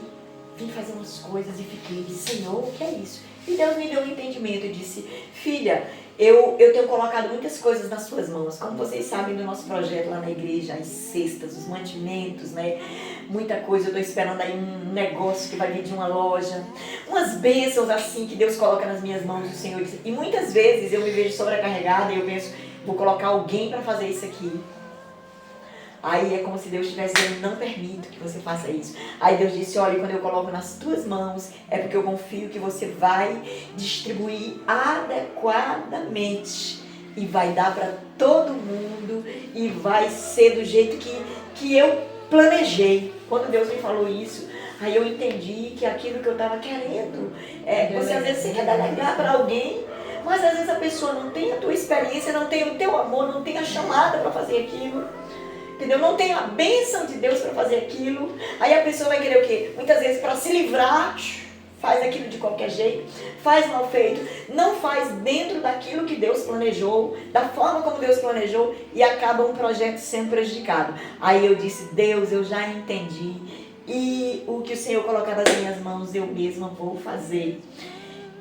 vim fazer umas coisas e fiquei, Senhor, o que é isso? E Deus me deu um entendimento e disse, filha, eu tenho colocado muitas coisas nas suas mãos. Como vocês sabem do nosso projeto lá na igreja, as cestas, os mantimentos, né? Muita coisa, eu estou esperando aí um negócio que vai vir de uma loja. Umas bênçãos assim que Deus coloca nas minhas mãos, o Senhor disse. E muitas vezes eu me vejo sobrecarregada e eu penso, vou colocar alguém para fazer isso aqui. Aí é como se Deus estivesse dizendo, não permito que você faça isso. Aí Deus disse, olha, quando eu coloco nas tuas mãos, é porque eu confio que você vai distribuir adequadamente. E vai dar para todo mundo e vai ser do jeito que eu planejei. Quando Deus me falou isso, aí eu entendi que aquilo que eu estava querendo, você às vezes você quer delegar para alguém, mas às vezes a pessoa não tem a tua experiência, não tem o teu amor, não tem a chamada para fazer aquilo. Entendeu? Não tem a bênção de Deus para fazer aquilo. Aí a pessoa vai querer o quê? Muitas vezes para se livrar, faz aquilo de qualquer jeito, faz mal feito, não faz dentro daquilo que Deus planejou, da forma como Deus planejou, e acaba um projeto sendo prejudicado. Aí eu disse, Deus, eu já entendi, e o que o Senhor colocar nas minhas mãos, eu mesma vou fazer.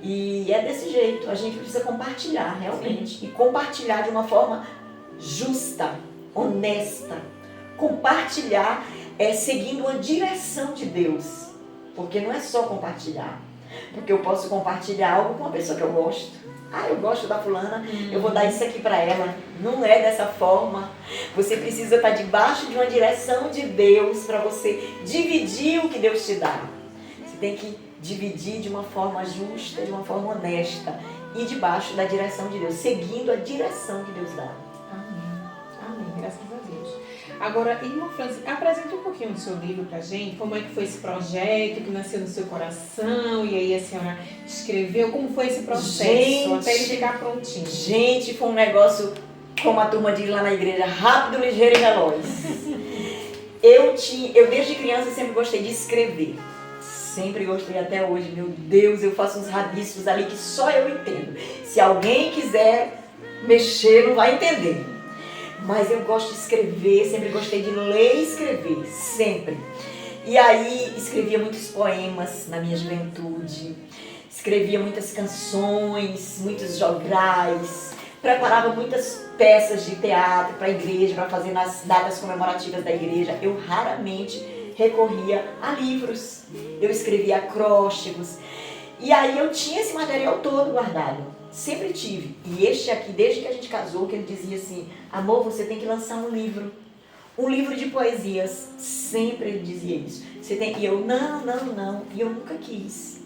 E é desse jeito, a gente precisa compartilhar realmente, e compartilhar de uma forma justa, honesta. Compartilhar seguindo uma direção de Deus. Porque não é só compartilhar. Porque eu posso compartilhar algo com uma pessoa que eu gosto. Ah, eu gosto da fulana, eu vou dar isso aqui para ela. Não é dessa forma. Você precisa estar debaixo de uma direção de Deus para você dividir o que Deus te dá. Você tem que dividir de uma forma justa, de uma forma honesta. E debaixo da direção de Deus, seguindo a direção que Deus dá. Graças a Deus. Agora, irmã Franci, apresenta um pouquinho do seu livro pra gente, como é que foi esse projeto que nasceu no seu coração, e aí a senhora escreveu, como foi esse processo, até ele ficar prontinho. Gente, foi um negócio, como a turma diz lá na igreja, rápido, ligeiro e veloz. Eu desde criança sempre gostei de escrever. Sempre gostei até hoje. Meu Deus, eu faço uns rabiscos ali que só eu entendo. Se alguém quiser mexer, não vai entender. Mas eu gosto de escrever, sempre gostei de ler e escrever, sempre. E aí escrevia muitos poemas na minha juventude, escrevia muitas canções, muitos jograis, preparava muitas peças de teatro para a igreja, para fazer nas datas comemorativas da igreja. Eu raramente recorria a livros, eu escrevia acrósticos. E aí eu tinha esse material todo guardado. Sempre tive. E este aqui, desde que a gente casou, que ele dizia assim, amor, você tem que lançar um livro de poesias. Sempre ele dizia isso. Você tem... E eu, não. E eu nunca quis.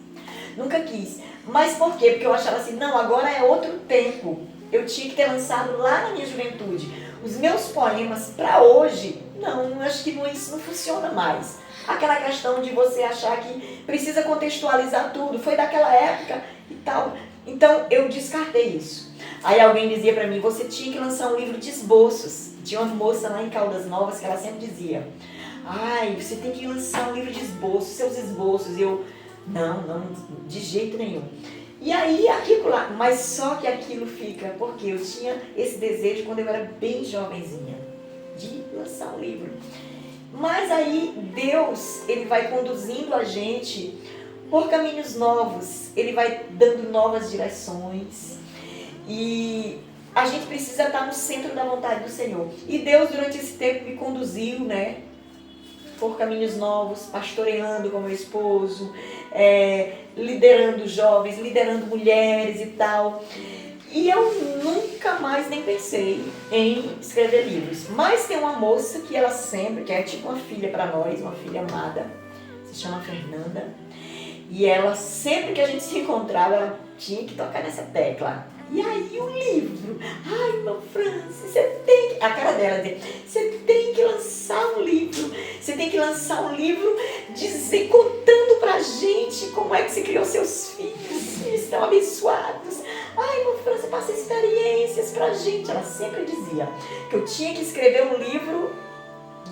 Mas por quê? Porque eu achava assim, não, agora é outro tempo. Eu tinha que ter lançado lá na minha juventude. Os meus poemas, para hoje, não, acho que isso não funciona mais. Aquela questão de você achar que precisa contextualizar tudo. Foi daquela época e tal. Então, eu descartei isso. Aí alguém dizia pra mim, você tinha que lançar um livro de esboços. Tinha uma moça lá em Caldas Novas que ela sempre dizia, ai, você tem que lançar um livro de esboços, seus esboços. E eu, não, de jeito nenhum. E aí, aquilo lá, mas só que aquilo fica, porque eu tinha esse desejo quando eu era bem jovenzinha, de lançar um livro. Mas aí, Deus, ele vai conduzindo a gente por caminhos novos, ele vai dando novas direções e a gente precisa estar no centro da vontade do Senhor. E Deus durante esse tempo me conduziu, né, por caminhos novos, pastoreando com meu esposo, liderando jovens, liderando mulheres e tal. E eu nunca mais nem pensei em escrever livros. Mas tem uma moça que ela sempre, que é tipo uma filha para nós, uma filha amada, se chama Fernanda. E ela, sempre que a gente se encontrava, ela tinha que tocar nessa tecla. E aí o livro, ai, irmã Franci, você tem que... A cara dela dizia, você tem que lançar um livro. Você tem que lançar um livro contando pra gente como é que você criou seus filhos. Eles estão abençoados. Ai, irmã Franci, passa experiências pra gente. Ela sempre dizia que eu tinha que escrever um livro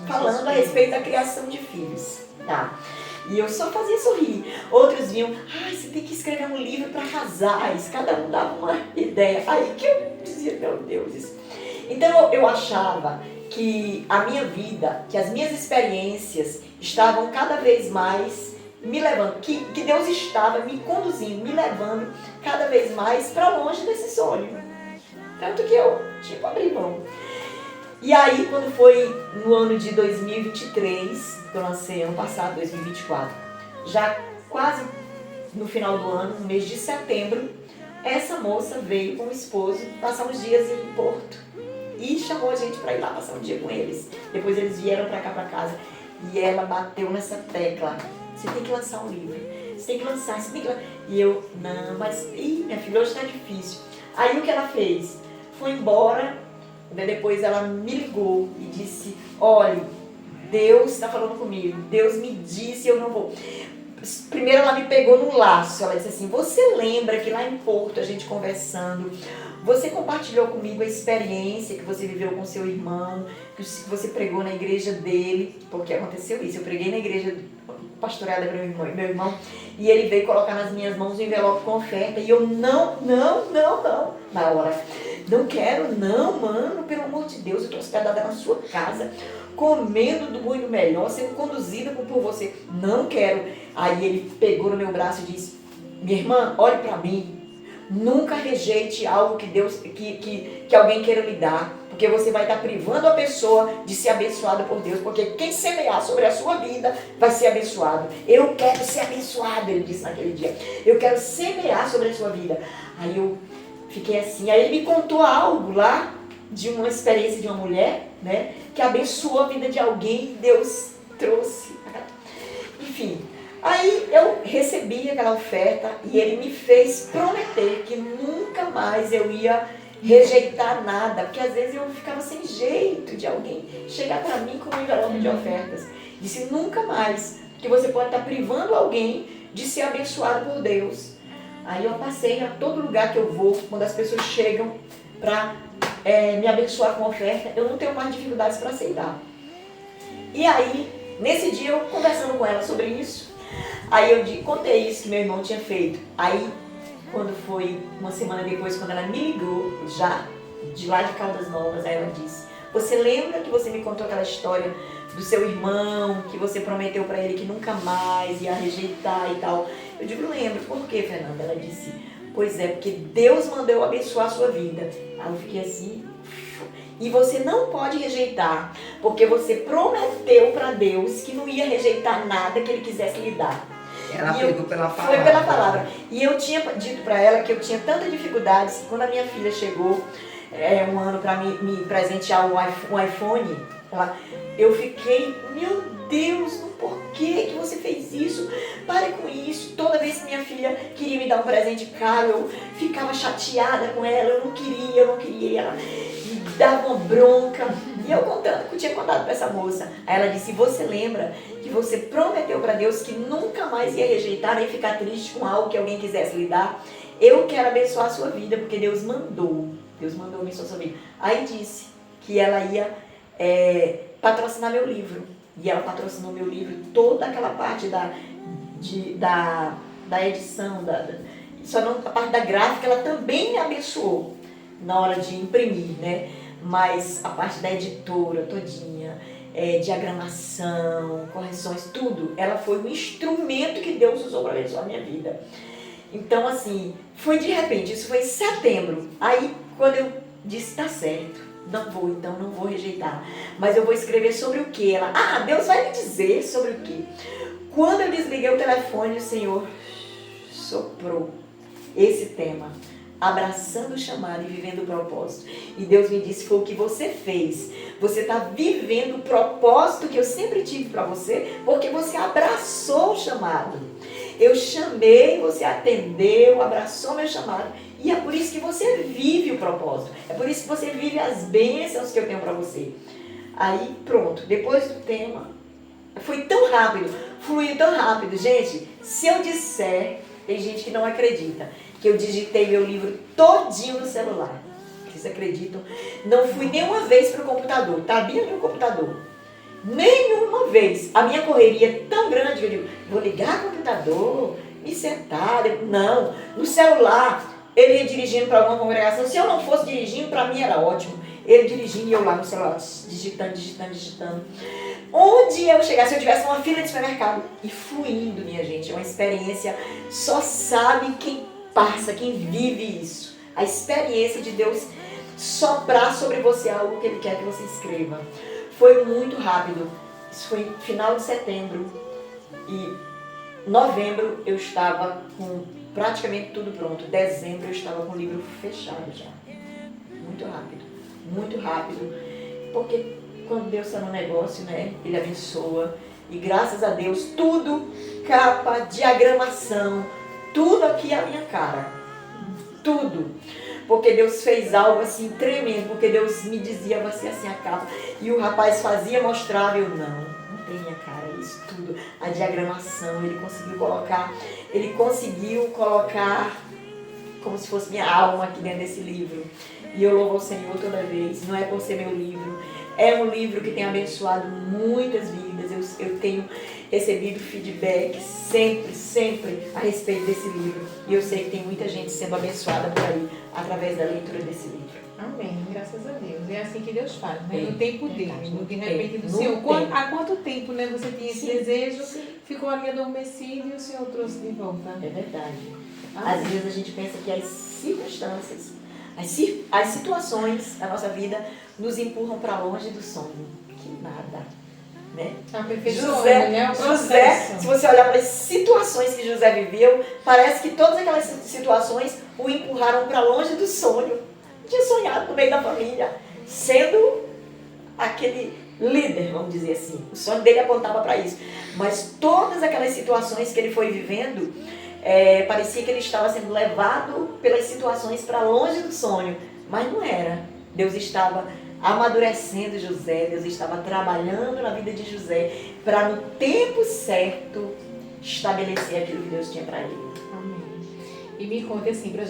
falando a respeito da criação de filhos. Tá? E eu só fazia sorrir. Outros vinham, ai, você tem que escrever um livro para casais. Cada um dava uma ideia. Aí que eu dizia, meu Deus. Isso. Então eu achava que a minha vida, que as minhas experiências estavam cada vez mais me levando, que Deus estava me conduzindo, me levando cada vez mais para longe desse sonho. Tanto que eu, abri mão. E aí, quando foi no ano de 2023, que eu lancei ano passado, 2024, já quase no final do ano, no mês de setembro, essa moça veio com o esposo passar uns dias em Porto e chamou a gente para ir lá passar um dia com eles. Depois eles vieram para cá, para casa, e ela bateu nessa tecla: você tem que lançar um livro, você tem que lançar, você tem que lançar. E eu, não, mas, minha filha, hoje está difícil. Aí o que ela fez? Foi embora. Depois ela me ligou e disse: olha, Deus está falando comigo, Deus me disse, eu não vou. Primeiro ela me pegou no laço, ela disse assim: você lembra que lá em Porto, a gente conversando, você compartilhou comigo a experiência que você viveu com seu irmão, que você pregou na igreja dele, porque aconteceu isso, eu preguei na igreja pastoreada para meu irmão, e ele veio colocar nas minhas mãos um envelope com oferta, e eu não, na hora, não quero, não, mano, pelo amor de Deus, eu estou hospedada na sua casa, comendo do bom e do melhor, sendo conduzida por você, não quero. Aí ele pegou no meu braço e disse: minha irmã, olhe para mim, nunca rejeite algo que Deus, que alguém queira lhe dar, porque você vai estar privando a pessoa de ser abençoada por Deus, porque quem semear sobre a sua vida vai ser abençoado. Eu quero ser abençoado, ele disse naquele dia, eu quero semear sobre a sua vida. Aí eu fiquei assim, aí ele me contou algo lá, de uma experiência de uma mulher, né, que abençoou a vida de alguém, Deus trouxe, enfim. Aí eu recebi aquela oferta e ele me fez prometer que nunca mais eu ia rejeitar nada, porque às vezes eu ficava sem jeito de alguém chegar para mim com um envelope de ofertas. Disse: nunca mais, que você pode estar privando alguém de ser abençoado por Deus. Aí eu passei a todo lugar que eu vou, quando as pessoas chegam para me abençoar com oferta, eu não tenho mais dificuldades para aceitar. E aí, nesse dia, eu conversando com ela sobre isso, aí eu contei isso que meu irmão tinha feito. Aí, quando foi uma semana depois, quando ela me ligou, já de lá de Caldas Novas, aí ela disse: você lembra que você me contou aquela história do seu irmão, que você prometeu para ele que nunca mais ia rejeitar e tal? Eu digo: lembro. Por quê, Fernanda? Ela disse: pois é, porque Deus mandou eu abençoar a sua vida. Aí eu fiquei assim: e você não pode rejeitar, porque você prometeu para Deus que não ia rejeitar nada que ele quisesse lhe dar. Ela pegou pela palavra. Foi pela palavra. E eu tinha dito para ela que eu tinha tanta dificuldade, que quando a minha filha chegou, um ano para me presentear um iPhone, eu fiquei: meu Deus, por que você fez isso? Pare com isso. Toda vez que minha filha queria me dar um presente caro, eu ficava chateada com ela, eu não queria, ela me dava uma bronca. E eu tinha contado para essa moça. Aí ela disse: você lembra que você prometeu para Deus que nunca mais ia rejeitar nem ficar triste com algo que alguém quisesse lhe dar? Eu quero abençoar a sua vida, porque Deus mandou abençoar a sua vida. Aí disse que ela ia patrocinar meu livro. E ela patrocinou meu livro, toda aquela parte da edição, só não a parte da gráfica, ela também me abençoou na hora de imprimir, né? Mas a parte da editora todinha, diagramação, correções, tudo, ela foi um instrumento que Deus usou para abençoar a minha vida. Então, assim, foi de repente, isso foi em setembro. Aí, quando eu disse: tá certo, não vou rejeitar. Mas eu vou escrever sobre o quê? Ela: Deus vai me dizer sobre o quê? Quando eu desliguei o telefone, o Senhor soprou esse tema: abraçando o chamado e vivendo o propósito. E Deus me disse: foi o que você fez. Você está vivendo o propósito que eu sempre tive para você, porque você abraçou o chamado. Eu chamei, você atendeu, abraçou meu chamado. E é por isso que você vive o propósito. É por isso que você vive as bênçãos que eu tenho para você. Aí, pronto. Depois do tema, foi tão rápido, fluiu tão rápido. Gente, se eu disser, tem gente que não acredita, que eu digitei meu livro todinho no celular. Vocês acreditam? Não fui nenhuma vez para o computador. Tá bem no computador. Nenhuma vez. A minha correria é tão grande que eu digo: vou ligar o computador, me sentar. Não, no celular. Ele ia dirigindo para alguma congregação. Se eu não fosse dirigindo, para mim era ótimo. ele dirigindo e eu lá no celular, digitando. Onde eu chegasse, se eu tivesse uma fila de supermercado e fluindo, minha gente, é uma experiência, só sabe quem passa, quem vive isso. A experiência de Deus soprar sobre você algo que Ele quer que você escreva. Foi muito rápido. Isso foi final de setembro e novembro eu estava com praticamente tudo pronto. Dezembro eu estava com o livro fechado já. Muito rápido. Porque quando Deus está no negócio, né, Ele abençoa. E graças a Deus, tudo, capa, diagramação, tudo aqui é a minha cara. Tudo. Porque Deus fez algo assim tremendo, porque Deus me dizia, vai ser assim a capa. E o rapaz fazia, mostrava, eu não tem minha cara, isso tudo. A diagramação, ele conseguiu colocar como se fosse minha alma aqui dentro desse livro. E eu louvo ao Senhor toda vez, não é por ser meu livro. É um livro que tem abençoado muitas vidas. Eu tenho recebido feedback sempre a respeito desse livro. E eu sei que tem muita gente sendo abençoada por aí, através da leitura desse livro. Amém, graças a Deus. É assim que Deus faz, né? No tempo dele, no de repente do no Senhor. tempo. Há quanto tempo, né, você tinha esse desejo, Sim. ficou ali adormecido e o Senhor trouxe de volta? É verdade. Amém. Às vezes a gente pensa que as circunstâncias, as situações da nossa vida nos empurram para longe do sonho. Que nada, né? Aperfeiçoando, José, né? O se processo. você olhar para as situações que José viveu, parece que todas aquelas situações o empurraram para longe do sonho. Tinha sonhado no meio da família, sendo aquele líder, vamos dizer assim. O sonho dele apontava para isso. Mas todas aquelas situações que ele foi vivendo, parecia que ele estava sendo levado pelas situações para longe do sonho. Mas não era. Deus estava amadurecendo José, Deus estava trabalhando na vida de José para no tempo certo estabelecer aquilo que Deus tinha para ele. Amém. E me conte assim, pra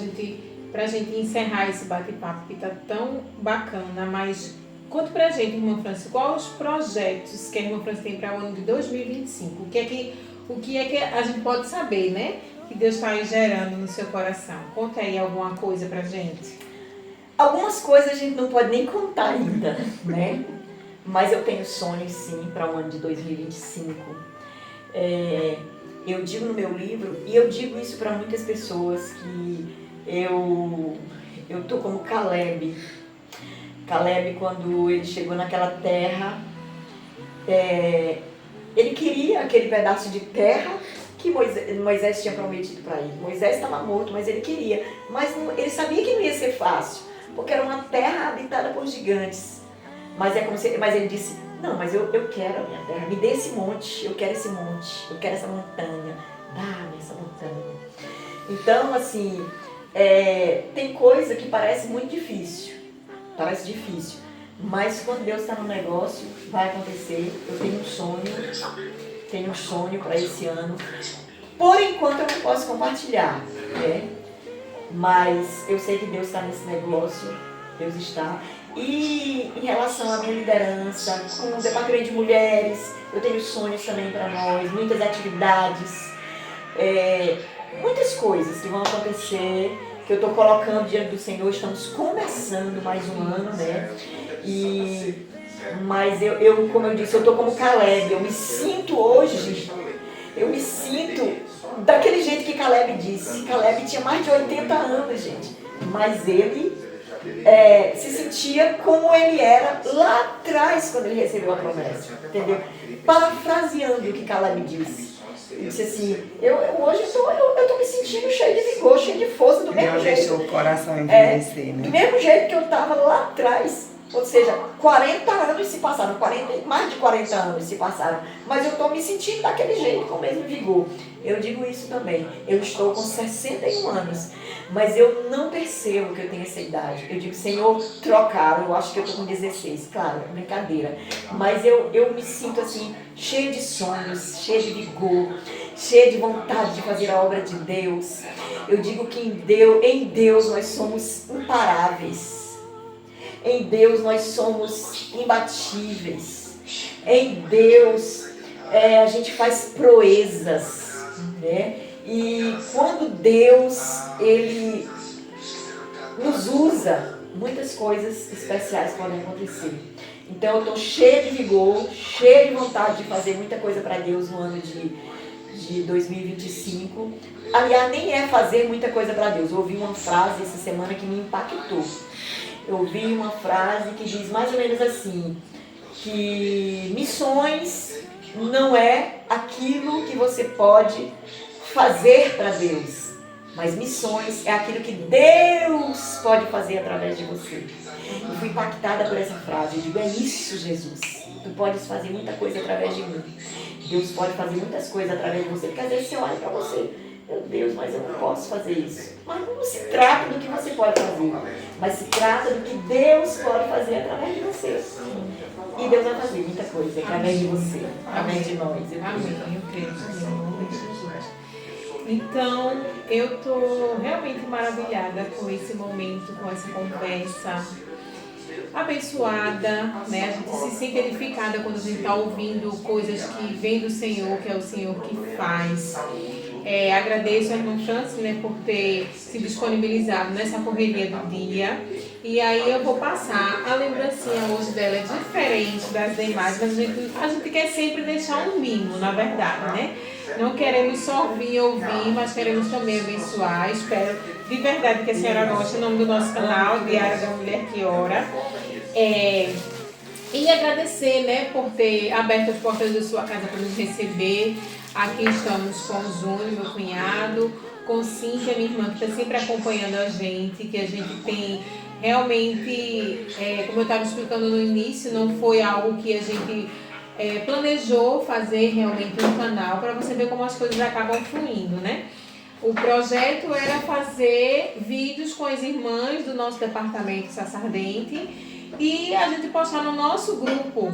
gente encerrar esse bate-papo que está tão bacana, mas conte pra gente, irmã Francis, quais os projetos que a irmã Francis tem para o ano de 2025? O que é que a gente pode saber, né? Que Deus está aí gerando no seu coração. Conta aí alguma coisa pra gente. Algumas coisas a gente não pode nem contar ainda, né? Mas eu tenho sonhos sim para o ano de 2025. Eu digo no meu livro, e eu digo isso para muitas pessoas, que eu tô como Caleb. Caleb, quando ele chegou naquela terra, ele queria aquele pedaço de terra que Moisés tinha prometido para ele. Moisés estava morto, mas ele queria. Mas ele sabia que não ia ser fácil, porque era uma terra habitada por gigantes. Mas ele disse, não, mas eu quero a minha terra, me dê esse monte, eu quero esse monte, eu quero essa montanha, dá-me essa montanha. Então, assim, tem coisa que parece muito difícil, mas quando Deus está no negócio, vai acontecer. Eu tenho um sonho para esse ano. Por enquanto eu não posso compartilhar, né? Mas eu sei que Deus está nesse negócio, Deus está. E em relação à minha liderança, com o departamento de mulheres, eu tenho sonhos também para nós, muitas atividades, muitas coisas que vão acontecer, que eu estou colocando diante do Senhor. Estamos começando mais um ano, né? Mas eu, como eu disse, eu estou como Caleb. Eu me sinto hoje, daquele jeito que Caleb disse. Caleb tinha mais de 80 anos, gente. Mas ele se sentia como ele era lá atrás, quando ele recebeu a promessa. Entendeu? Parafraseando o que Caleb disse. Ele disse assim, hoje eu estou me sentindo cheio de vigor, cheio de força, do mesmo jeito. Deixou o coração envelhecer, né? Do mesmo jeito que eu estava lá atrás. Ou seja, 40 anos se passaram, mais de 40 anos se passaram, mas eu estou me sentindo daquele jeito, com o mesmo vigor. Eu digo isso também, eu estou com 61 anos, mas eu não percebo que eu tenho essa idade. Eu digo, Senhor, trocaram, eu acho que eu estou com 16, claro, é brincadeira. Mas eu me sinto assim, cheia de sonhos, cheia de vigor, cheia de vontade de fazer a obra de Deus. Eu digo que em Deus nós somos imparáveis. Em Deus nós somos imbatíveis. Em Deus a gente faz proezas, né? E quando Deus ele nos usa, muitas coisas especiais podem acontecer. Então eu estou cheia de vigor, cheia de vontade de fazer muita coisa para Deus no ano de 2025. Aliás, nem é fazer muita coisa para Deus. Eu ouvi uma frase essa semana que me impactou. Eu ouvi uma frase que diz mais ou menos assim, que missões não é aquilo que você pode fazer para Deus, mas missões é aquilo que Deus pode fazer através de você. Eu fui impactada por essa frase. Eu digo, é isso, Jesus. Tu podes fazer muita coisa através de mim. Deus pode fazer muitas coisas através de você. Porque às vezes você olha para você, meu Deus, mas eu não posso fazer isso. Mas não se trata do que você pode fazer, mas se trata do que Deus pode fazer através de você. E Deus vai fazer muita coisa através de você, através de nós. Amém. Eu creio em nome de Jesus. Então, eu estou realmente maravilhada com esse momento, com essa conversa abençoada, né? A gente se sente edificada quando a gente está ouvindo coisas que vêm do Senhor, que é o Senhor que faz. Agradeço a irmã Francis, né, por ter se disponibilizado nessa correria do dia. E aí eu vou passar. A lembrancinha hoje dela é diferente das demais, mas a gente quer sempre deixar um mimo, na verdade, né? Não queremos só ouvir, mas queremos também abençoar. Espero de verdade que a senhora goste. Em nome do nosso canal, Diário da Mulher que Ora. E agradecer, né, por ter aberto as portas da sua casa para nos receber. Aqui estamos com o Júnior, meu cunhado, com Cíntia, minha irmã, que está sempre acompanhando a gente, que a gente tem realmente, como eu estava explicando no início, não foi algo que a gente planejou fazer realmente um canal, para você ver como as coisas acabam fluindo, né? O projeto era fazer vídeos com as irmãs do nosso departamento Sassardente e a gente postar no nosso grupo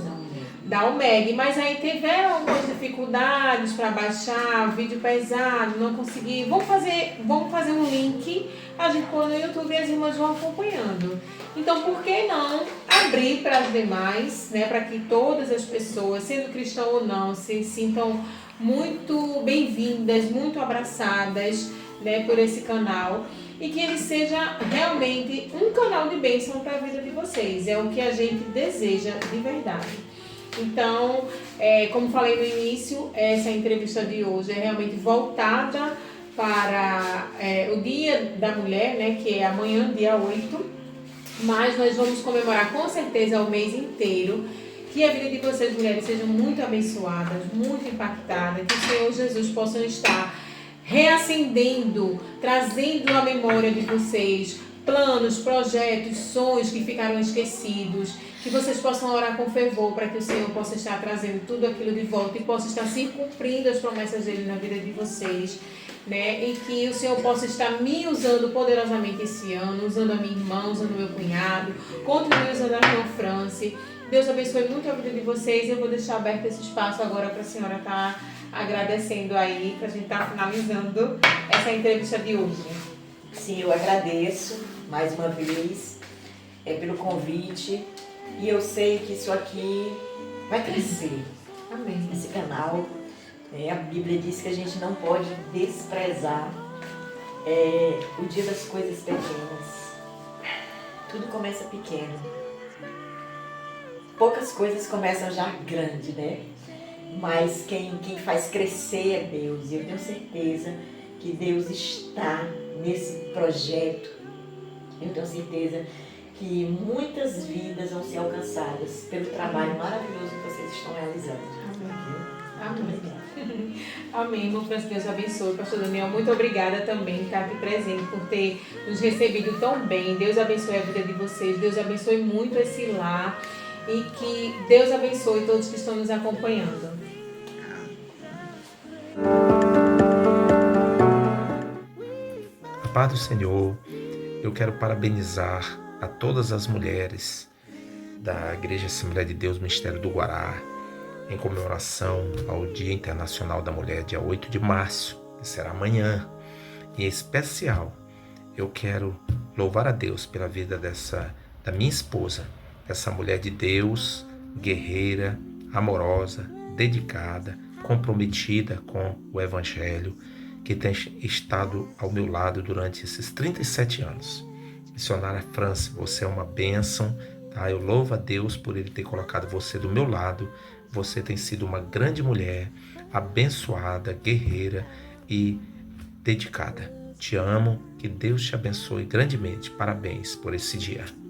da UMEG, mas aí tiveram algumas dificuldades para baixar, vídeo pesado, não consegui. Vamos fazer um link, a gente põe no YouTube e as irmãs vão acompanhando. Então, por que não abrir para as demais, né, para que todas as pessoas, sendo cristão ou não, se sintam muito bem-vindas, muito abraçadas, né, por esse canal e que ele seja realmente um canal de bênção para a vida de vocês. É o que a gente deseja de verdade. Então, como falei no início, essa entrevista de hoje é realmente voltada para o Dia da Mulher, né, que é amanhã, dia 8, mas nós vamos comemorar com certeza o mês inteiro. Que a vida de vocês, mulheres, sejam muito abençoadas, muito impactadas, que o Senhor Jesus possa estar reacendendo, trazendo à memória de vocês planos, projetos, sonhos que ficaram esquecidos, que vocês possam orar com fervor para que o Senhor possa estar trazendo tudo aquilo de volta e possa estar se cumprindo as promessas dele na vida de vocês, né? E que o Senhor possa estar me usando poderosamente esse ano, usando a minha irmã, usando o meu cunhado, continue usando a irmã Franci. Deus abençoe muito a vida de vocês. Eu vou deixar aberto esse espaço agora para a senhora estar agradecendo aí, para a gente estar finalizando essa entrevista de hoje. Sim, eu agradeço mais uma vez pelo convite e eu sei que isso aqui vai crescer. Amém. Esse canal, a Bíblia diz que a gente não pode desprezar o dia das coisas pequenas. Tudo começa pequeno. Poucas coisas começam já grande, né? Mas quem faz crescer é Deus. E eu tenho certeza que Deus está nesse projeto. Eu tenho certeza que muitas vidas vão ser alcançadas pelo trabalho maravilhoso que vocês estão realizando. Amém. Amém, irmão Francis, Deus abençoe. Pastor Daniel, muito obrigada também por estar aqui presente, por ter nos recebido tão bem. Deus abençoe a vida de vocês. Deus abençoe muito esse lar. E que Deus abençoe todos que estão nos acompanhando. A paz do Senhor, eu quero parabenizar a todas as mulheres da Igreja Assembleia de Deus Ministério do Guará, em comemoração ao Dia Internacional da Mulher, dia 8 de março, que será amanhã. Em especial, eu quero louvar a Deus pela vida da minha esposa, essa mulher de Deus, guerreira, amorosa, dedicada, comprometida com o Evangelho, que tem estado ao meu lado durante esses 37 anos. Missionária França, você é uma bênção, tá? Eu louvo a Deus por Ele ter colocado você do meu lado. Você tem sido uma grande mulher, abençoada, guerreira e dedicada. Te amo, que Deus te abençoe grandemente. Parabéns por esse dia.